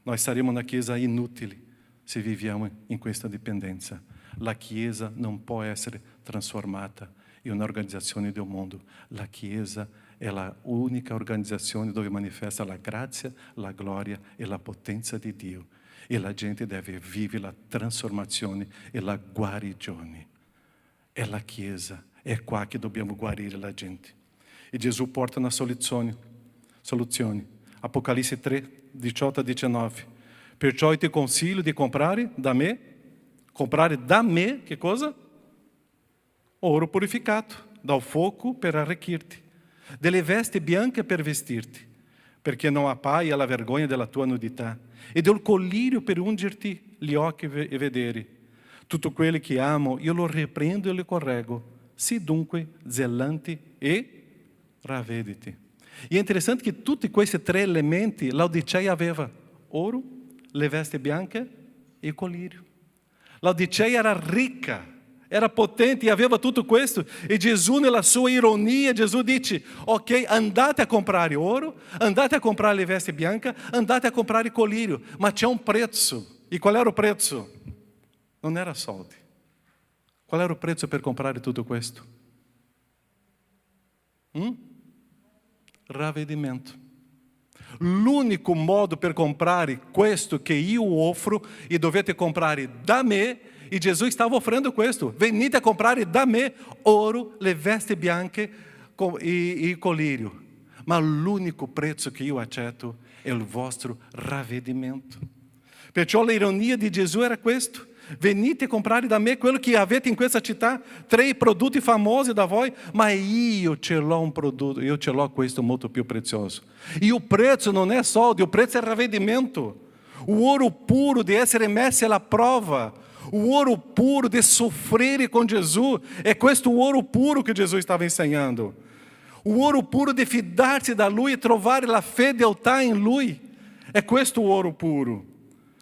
Noi saremo una chiesa inutile se viviamo in questa dipendenza. La chiesa non può essere trasformata in un'organizzazione del mondo. La chiesa è l'unica organizzazione dove manifesta la grazia, la gloria e la potenza di Dio. E la gente deve vivere la trasformazione e la guarigione. È la chiesa, è qua che dobbiamo guarire la gente. E Gesù porta una soluzione. Apocalisse 3, 18 a 19. Perciò ti consiglio di comprare da me, che cosa? Ouro purificato, dal fuoco per arricchirti, delle vesti bianche per vestirti, perché non appaia la vergogna della tua nudità, e del collirio per ungerti gli occhi e vedere. Tutto quello che amo, io lo riprendo e lo correggo. Sii dunque zelante e ravvediti. E è interessante che tutti questi tre elementi Laodicea aveva: ouro, le vesti bianche e il collirio. Laodicea era ricca, era potente e aveva tutto questo. E Gesù, nella sua ironia, Gesù dice: ok, andate a comprare ouro, andate a comprare le vesti bianche, andate a comprare il collirio, ma c'è un prezzo. E qual era il prezzo? Non era soldi. Qual era il prezzo per comprare tutto questo? Ravvedimento. L'unico modo per comprare questo che io offro, e dovete comprare da me, e Gesù stava offrendo questo: venite a comprare da me ouro, le vesti bianche e il collirio. Ma l'unico prezzo che io accetto è il vostro ravvedimento. Perciò l'ironia di Gesù era questo: venite a comprare da me quello che avete in questa città, 3 prodotti famosi da voi, ma io ce l'ho un prodotto, io ce l'ho questo molto più prezioso. E il prezzo non è soldi, il prezzo è ravvedimento. O ouro puro di essere messi alla prova, o ouro puro di soffrire con Gesù. È questo ouro puro che Gesù stava insegnando. O ouro puro di fidarsi da Lui e trovare la fedeltà in Lui. È questo ouro puro.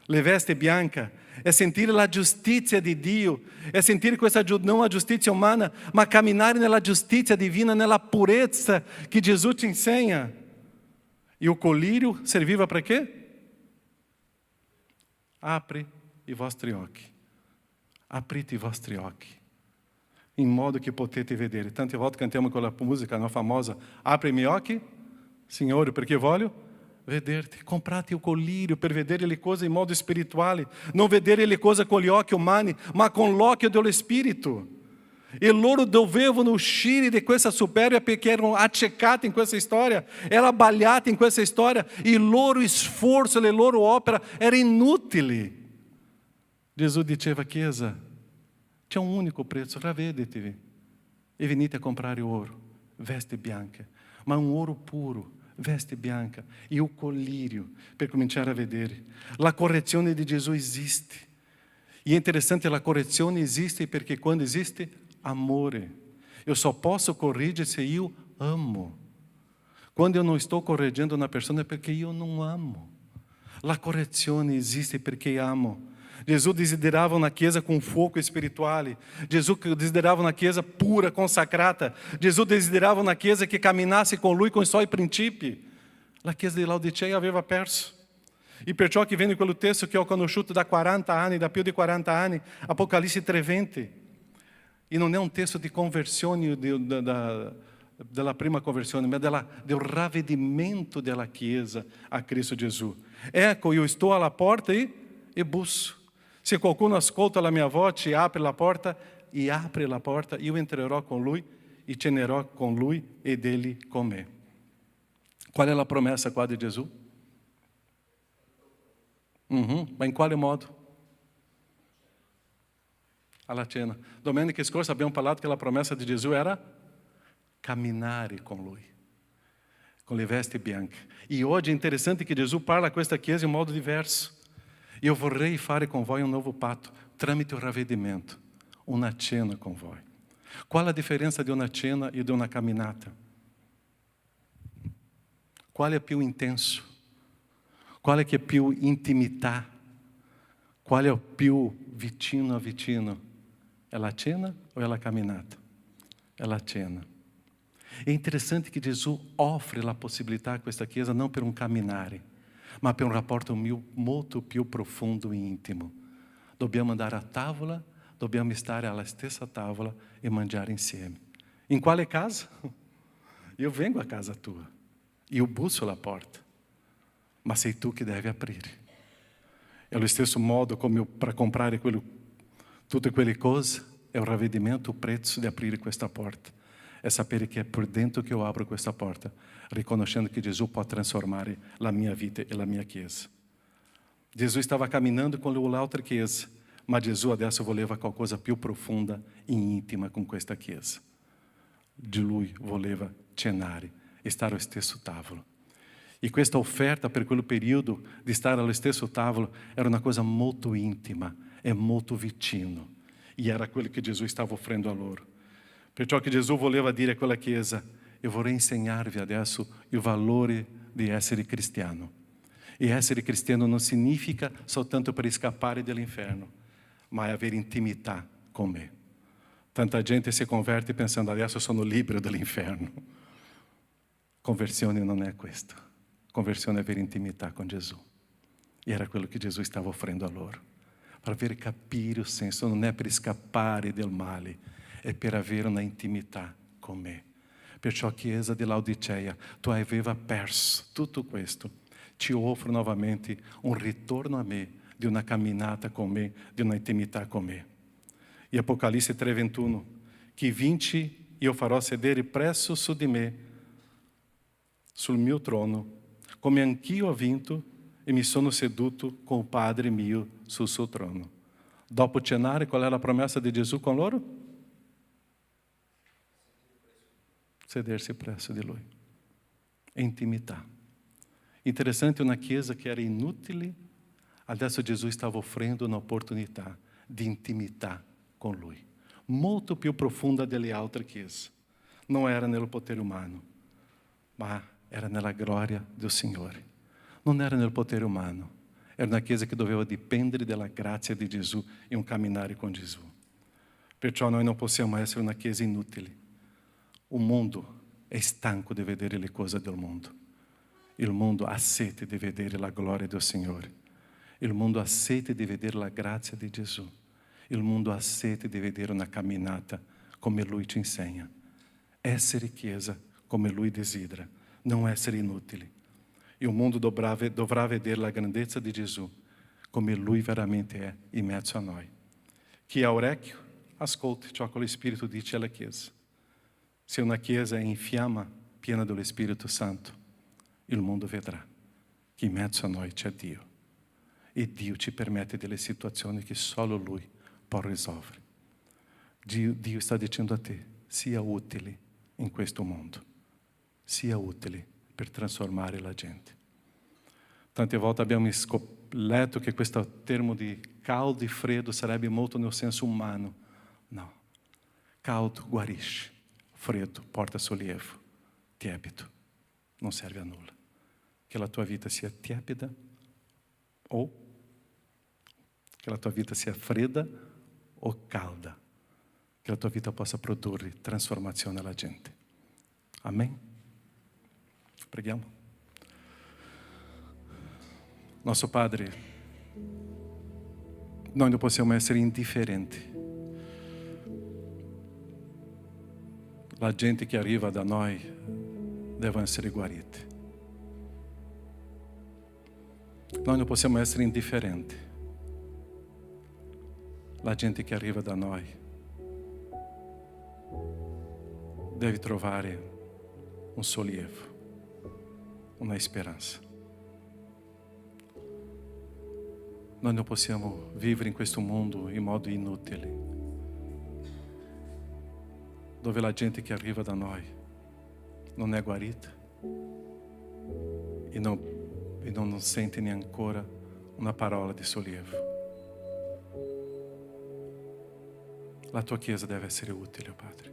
Le vesti bianche è sentire la giustizia di Dio, è sentire questa non la giustizia umana, ma camminare nella giustizia divina, nella purezza che Gesù ci insegna. E il collirio serviva per che? Apri i vostri occhi. Aprite i vostri occhi, in modo che potete vedere. Tante volte cantiamo quella musica famosa: apri i miei occhi, Signore, perché voglio vederti. Comprate il collirio per vedere le cose in modo spirituale, non vedere le cose con gli occhi umani, ma con l'occhio dello Spirito. E loro dovevano uscire di questa superbia perché erano accecati in questa storia, erano abbagliati in questa storia, il loro sforzo, le loro opere erano inutili. Gesù diceva: Chiesa, c'è un unico prezzo, ravvedetevi e venite a comprare ouro, vesti bianche, ma un ouro puro, veste bianca e il collirio per cominciare a vedere. La correzione di Gesù esiste. E è interessante, la correzione esiste perché quando esiste amore. Eu só posso corrigere se eu amo. Quando eu não estou corrigindo uma pessoa é porque eu não amo. La correzione esiste perché amo. Gesù desiderava una chiesa con fuoco spirituale. Gesù desiderava una chiesa pura, consacrata. Gesù desiderava una chiesa che camminasse con Lui, com i suoi principi. La chiesa di Laodicea aveva perso. E perciò che venne quello testo che ho conosciuto da 40 anni, da più di 40 anni, Apocalisse 3:20. E non è un testo di conversione della prima conversione, ma del ravvedimento della Chiesa a Cristo Gesù. Ecco, io sto alla porta e busso. Se qualcuno ascolta la mia voce e apre la porta, io entrerò con lui e cenerò con lui ed egli con me. Qual è la promessa qua di Gesù? Ma in quale modo? Alla cena. Domenica scorsa abbiamo parlato che la promessa di Gesù era camminare con Lui, con le vesti bianche. E oggi è interessante che Gesù parla a questa chiesa in modo diverso. Io vorrei fare con voi un nuovo patto, tramite il ravvedimento, una cena con voi. Qual è la differenza di una cena e di una camminata? Qual è più intenso? Qual è che è più intimità? Qual è più vicino a vicino? È la cena o è la camminata? È la cena. È interessante che Gesù offre la possibilità a questa chiesa non per un camminare, ma per un rapporto molto più profondo e intimo. Dobbiamo andare a tavola, dobbiamo stare alla stessa tavola e mangiare insieme. In quale casa? Io vengo a casa tua, io busso alla porta, ma sei tu che devi aprire. È lo stesso modo come para comprare tutte quelle cose, è un ravvedimento, il prezzo di aprire questa porta. È sapere che è por dentro che io apro questa porta, riconoscendo che Gesù può trasformare la mia vita e la mia chiesa. Gesù stava camminando con l'altra chiesa, ma Gesù adesso voleva qualcosa più profonda e intima con questa chiesa. Di Lui voleva cenare, stare allo stesso tavolo. E questa offerta per quel periodo di stare allo stesso tavolo era una cosa molto intima e molto vicino. E era quello che Gesù stava offrendo a loro. Perciò che Gesù voleva dire a quella chiesa: io vorrei insegnarvi adesso il valore di essere cristiano. E essere cristiano non significa soltanto per scappare dall'inferno, ma è avere intimità con me. Tanta gente si converte pensando: adesso sono libero dall'inferno. Conversione non è questo. Conversione è avere intimità con Gesù. E era quello che Gesù stava offrendo a loro. Per avere capire il senso, non è per scappare del male, è per avere una intimità con me. Perciò, Chiesa di Laodicea, tu aveva perso tutto questo. Ti offro novamente un ritorno a me, di una camminata con me, di una intimità con me. E Apocalisse 3:21, chi vince, io farò sedere presso su di me, sul mio trono, come anch'io ho vinto e mi sono seduto con il Padre mio sul suo trono. Dopo cenare, qual è la promessa di Gesù con loro? Sedersi presso di Lui. È intimità. Interessante, una chiesa che era inutile, adesso Gesù stava offrendo un'opportunità di intimità con Lui, molto più profonda delle altre chiese. Non era nel potere umano, ma era nella gloria del Signore. Non era nel potere umano, era una chiesa che doveva dipendere dalla grazia di Gesù e un camminare con Gesù. Perciò noi non possiamo essere una chiesa inutile. Il mondo è stanco di vedere le cose del mondo. Il mondo ha sete di vedere la gloria del Signore. Il mondo ha sete di vedere la grazia di Gesù. Il mondo ha sete di vedere una camminata come Lui ci insegna. Essere chiesa come Lui desidera, non essere inutili. E il mondo dovrà vedere la grandezza di Gesù come Lui veramente è in mezzo a noi. Chi ha orecchio, ascolti ciò che lo Spirito dice alla Chiesa. Se una Chiesa è in fiamma, piena dello Spirito Santo, il mondo vedrà che in mezzo a noi c'è Dio. E Dio ci permette delle situazioni che solo Lui può risolvere. Dio sta dicendo a te: sia utile in questo mondo. Sia utile per trasformare la gente. Tante volte abbiamo letto che questo termo di caldo e freddo sarebbe molto nel senso umano. No. Caldo guarisce, freddo porta sollievo, tiepido non serve a nulla. Che la tua vita sia tiepida o che la tua vita sia fredda o calda, che la tua vita possa produrre trasformazione alla gente. Amém? Preghiamo. Nosso Padre, noi non possiamo essere indifferenti. La gente che arriva da noi deve essere guarita. Noi non possiamo essere indifferenti. La gente che arriva da noi deve trovare un sollievo, una speranza. Noi non possiamo vivere in questo mondo in modo inutile, dove la gente che arriva da noi non è guarita e non sente neanche ancora una parola di sollievo. La tua Chiesa deve essere utile, Padre.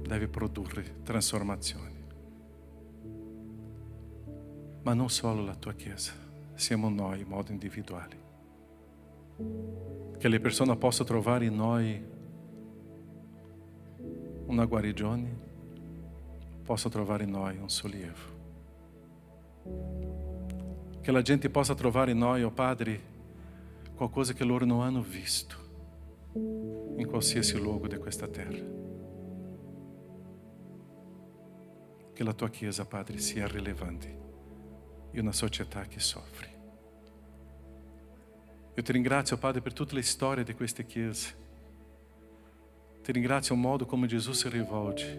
Deve produrre trasformazioni. Ma non solo la tua Chiesa, siamo noi in modo individuale. Che le persone possano trovare in noi una guarigione, possano trovare in noi un sollievo. Che la gente possa trovare in noi, oh Padre, qualcosa che loro non hanno visto in qualsiasi luogo di questa terra. Che la tua Chiesa, Padre, sia rilevante in una società che soffre. Io ti ringrazio, Padre, per tutte le storie di queste chiese. Ti ringrazio il modo come Gesù si rivolge.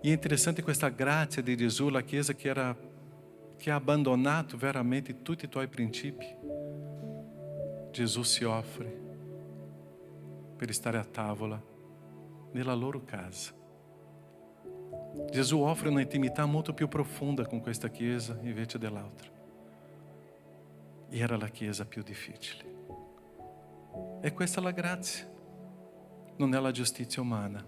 E è interessante questa grazia di Gesù, la Chiesa che ha abbandonato veramente tutti i tuoi principi. Gesù si offre per stare a tavola nella loro casa. Gesù offre una intimità molto più profonda con questa Chiesa invece dell'altra. E era la Chiesa più difficile. E questa è la grazia, non è la giustizia umana.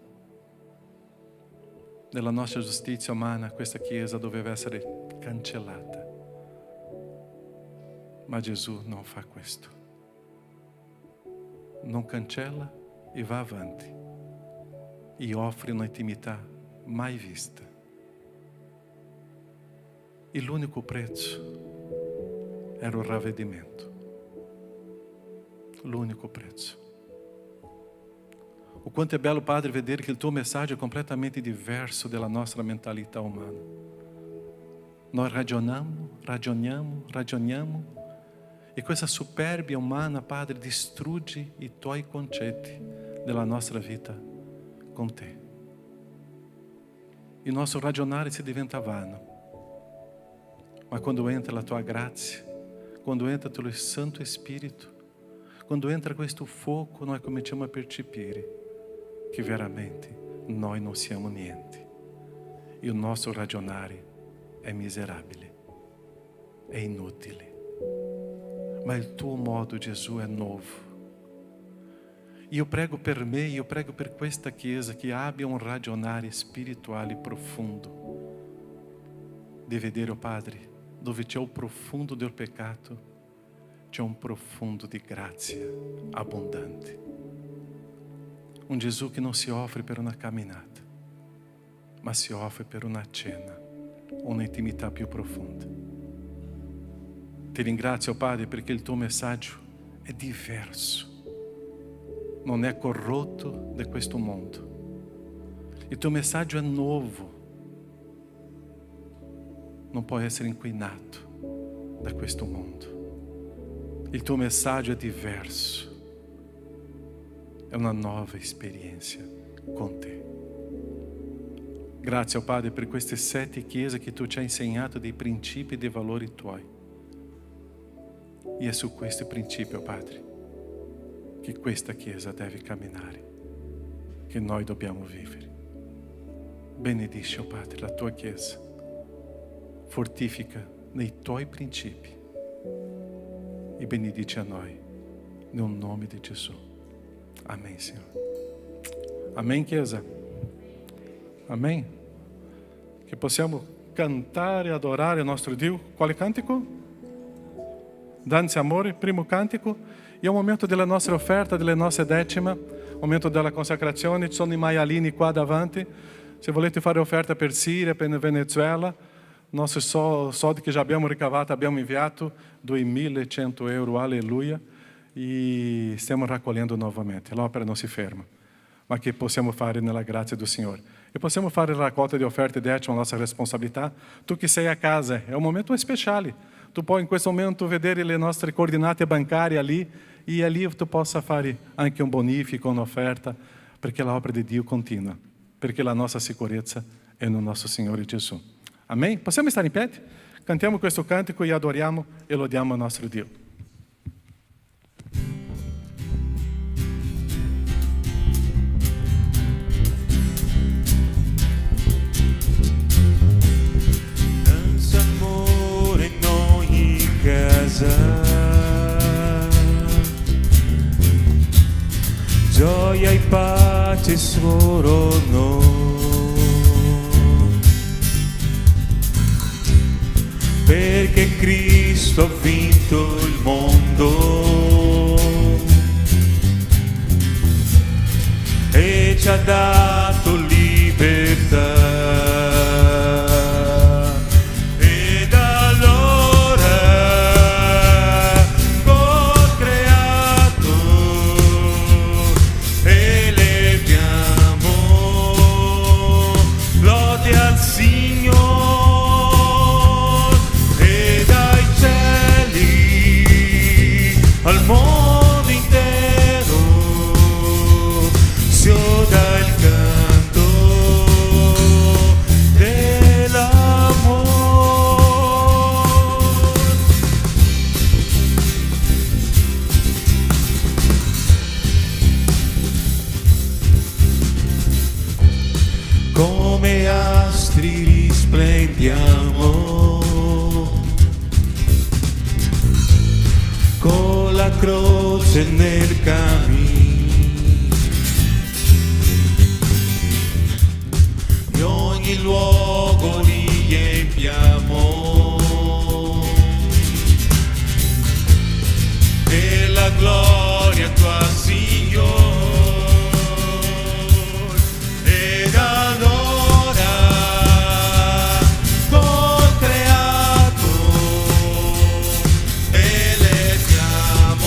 Nella nostra giustizia umana questa Chiesa doveva essere cancellata. Ma Gesù non fa questo. Non cancella e va avanti. E offre una intimità mai vista. E l'unico prezzo era il ravvedimento. L'unico prezzo. O quanto è bello, Padre, vedere che il tuo messaggio è completamente diverso dalla nostra mentalità umana. Noi ragioniamo e questa superbia umana, Padre, distrugge i tuoi concetti della nostra vita con te. Il nostro ragionare si diventa vano. Ma quando entra la tua grazia, quando entra il tuo Santo Spirito, quando entra questo fuoco, noi cominciamo a percepire che veramente noi non siamo niente. E il nostro ragionare è miserabile, è inutile. Ma il tuo modo, Gesù, è nuovo. Io prego per me, io prego per questa Chiesa che abbia un ragionare spirituale profondo. Di vedere, oh Padre, dove c'è il profondo del peccato, c'è un profondo di grazia abbondante. Un Gesù che non si offre per una camminata, ma si offre per una cena, una intimità più profonda. Ti ringrazio, Padre, perché il tuo messaggio è diverso. Non è corrotto di questo mondo. Il tuo messaggio è nuovo. Non può essere inquinato da questo mondo. Il tuo messaggio è diverso. È una nuova esperienza con te. Grazie, oh Padre, per queste 7 chiese che tu ci hai insegnato dei principi e dei valori tuoi. E è su questi principi, oh Padre, che questa Chiesa deve camminare, che noi dobbiamo vivere. Benedici, oh Padre, la tua Chiesa. Fortifica nei tuoi principi e benedici a noi nel nome di Gesù. Amém, Senhor. Amém, Chiesa. Amém. Que possiamo cantare e adorare il nostro Dio. Quale cantico? Danze Amore, primo cantico, e è un momento della nostra offerta, della nostra decima, momento della consacrazione. Ci sono i maialini qua davanti. Se volete fare offerta per Siria, per Venezuela, nostri soldi che già abbiamo ricavato, abbiamo inviato 2.100 euro, alleluia, e stiamo raccogliendo novamente. L'opera non si ferma, ma che possiamo fare nella grazia del Signore. E possiamo fare la raccolta di offerte di decima, la nostra responsabilità. Tu che sei a casa, è un momento speciale. Tu puoi in questo momento vedere le nostre coordinate bancarie lì, e lì tu possa fare anche un bonifico, un'offerta, perché l'opera di Dio continua, perché la nostra sicurezza è nel nostro Signore Gesù. Amém? Possiamo stare in piedi? Cantiamo questo cantico e adoriamo e lodiamo il nostro Dio. Danza amore in ogni casa, gioia e pace sforono, perché Cristo ha vinto il mondo e ci ha dato libertà. Ed allora col creato eleviamo lode al Signore. Al mondo intero si oda il canto dell'amore. Come astri risplendiamo con la croce nel cammino, in ogni luogo riempiamo della gloria tua, Signore. Ed allora col creato eleviamo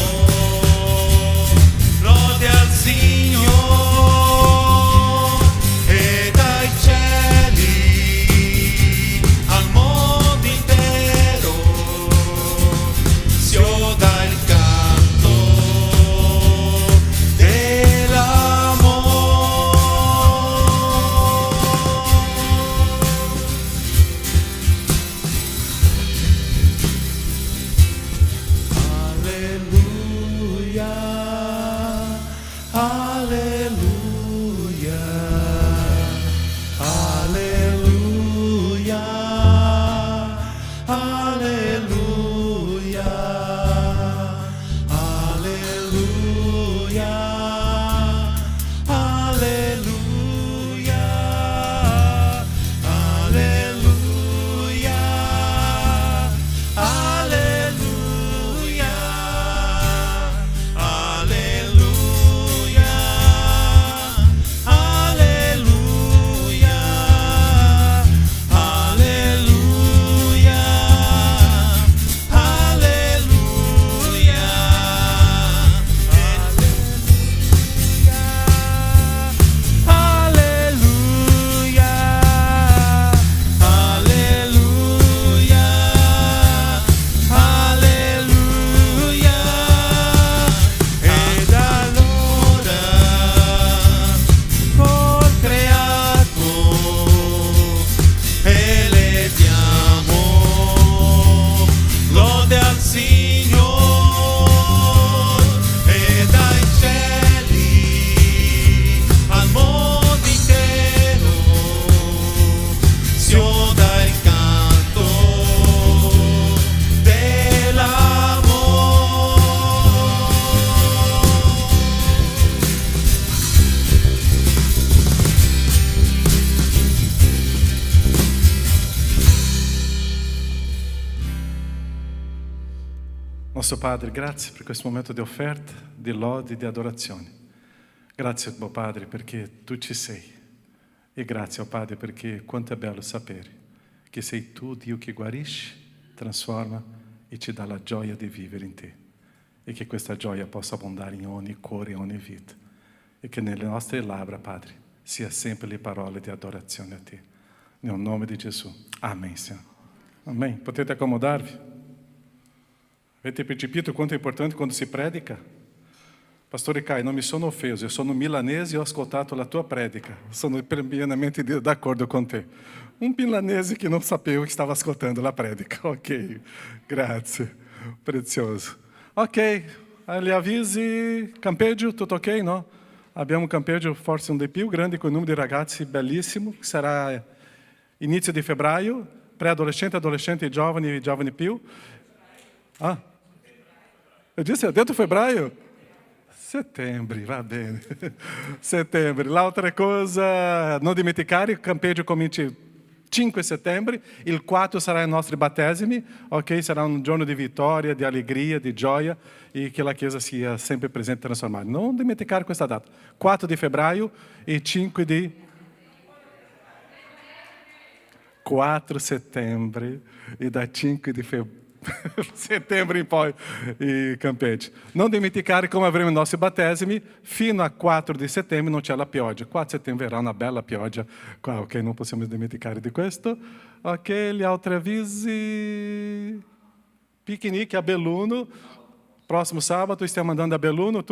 Nostro Padre, grazie per questo momento di offerta, di lode e di adorazione. Grazie, mio Padre, perché tu ci sei. E grazie, oh Padre, perché quanto è bello sapere che sei tu, Dio, che guarisce, trasforma e ci dà la gioia di vivere in te. E che questa gioia possa abbondare in ogni cuore e ogni vita. E che nelle nostre labbra, Padre, sia sempre le parole di adorazione a te. Nel nome di Gesù. Amém, Senhor. Amém. Potete accomodarvi? Avete percepito quanto è importante quando si predica? Pastore Caio, non mi sono offeso, io sono milanese e ho ascoltato la tua predica. Sono pienamente d'accordo con te. Un milanese che non sapeva che stava ascoltando la predica. Ok, grazie, prezioso. Ok, agli avvisi, campeggio, tutto ok, no? Abbiamo un campeggio forse un dei più grandi con un numero di ragazzi bellissimo, che sarà inizio di febbraio, pré-adolescente, adolescente e giovani più. Ah, eu disse, é dentro de fevereiro? Setembro, va bene. Setembro. L'altra cosa, non dimenticare, il campeggio comincia il 5 settembre, il 4 sarà i nostri battesimi, ok? Sarà un giorno di vittoria, di allegria, di gioia e che la Chiesa sia sempre presente e trasformata. Non dimenticare questa data. 4 di febbraio e 5 di... 4 settembre e da 5 di febbraio. Setembro in poi i campeggi. Non dimenticare come avremo i nostri battesimi fino a 4 di settembre non c'è la pioggia. 4 settembre verrà una bella pioggia qua, ok? Non possiamo dimenticare di questo. Ok, gli altri avvisi. Picnic a Belluno. Prossimo sabato stiamo andando a Belluno,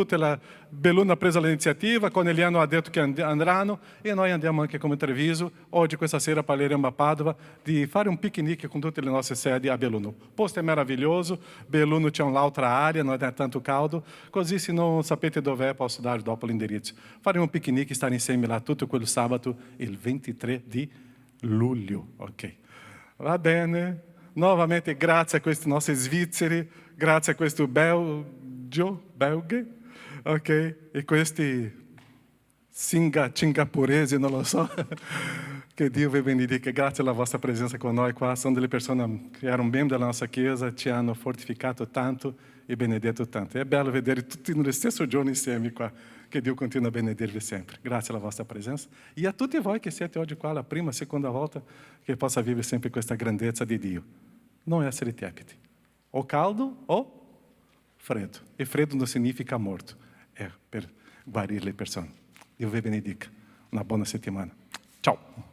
Belluno ha preso l'iniziativa, Corneliano ha detto che andranno e noi andiamo anche come Treviso. Oggi, questa sera, parleremo a Padova di fare un picnic con tutte le nostre sedi a Belluno. Il posto è meraviglioso, Belluno c'è un'altra area, non è tanto caldo, così se non sapete dov'è posso dare dopo l'indirizzo. Faremo un picnic, stare insieme là tutto quel sabato, il 23 di luglio. Ok, va bene. Novamente grazie a questi nostri svizzeri, grazie a questo belghe, ok? E questi singapuresi, non lo so. Che Dio vi benedica, grazie alla vostra presenza con noi qua. Sono delle persone che erano membri della nostra Chiesa, ci hanno fortificato tanto e benedetto tanto. È bello vedere tutti nello stesso giorno insieme qua. Che Dio continua a benedirvi sempre. Grazie alla vostra presenza. E a tutti voi che siete oggi qua la prima, seconda volta, che possa vivere sempre questa grandezza di Dio. Non essere tiepidi. O caldo o freddo. E freddo non significa morto. È per guarire le persone. Dio vi benedica. Una buona settimana. Ciao.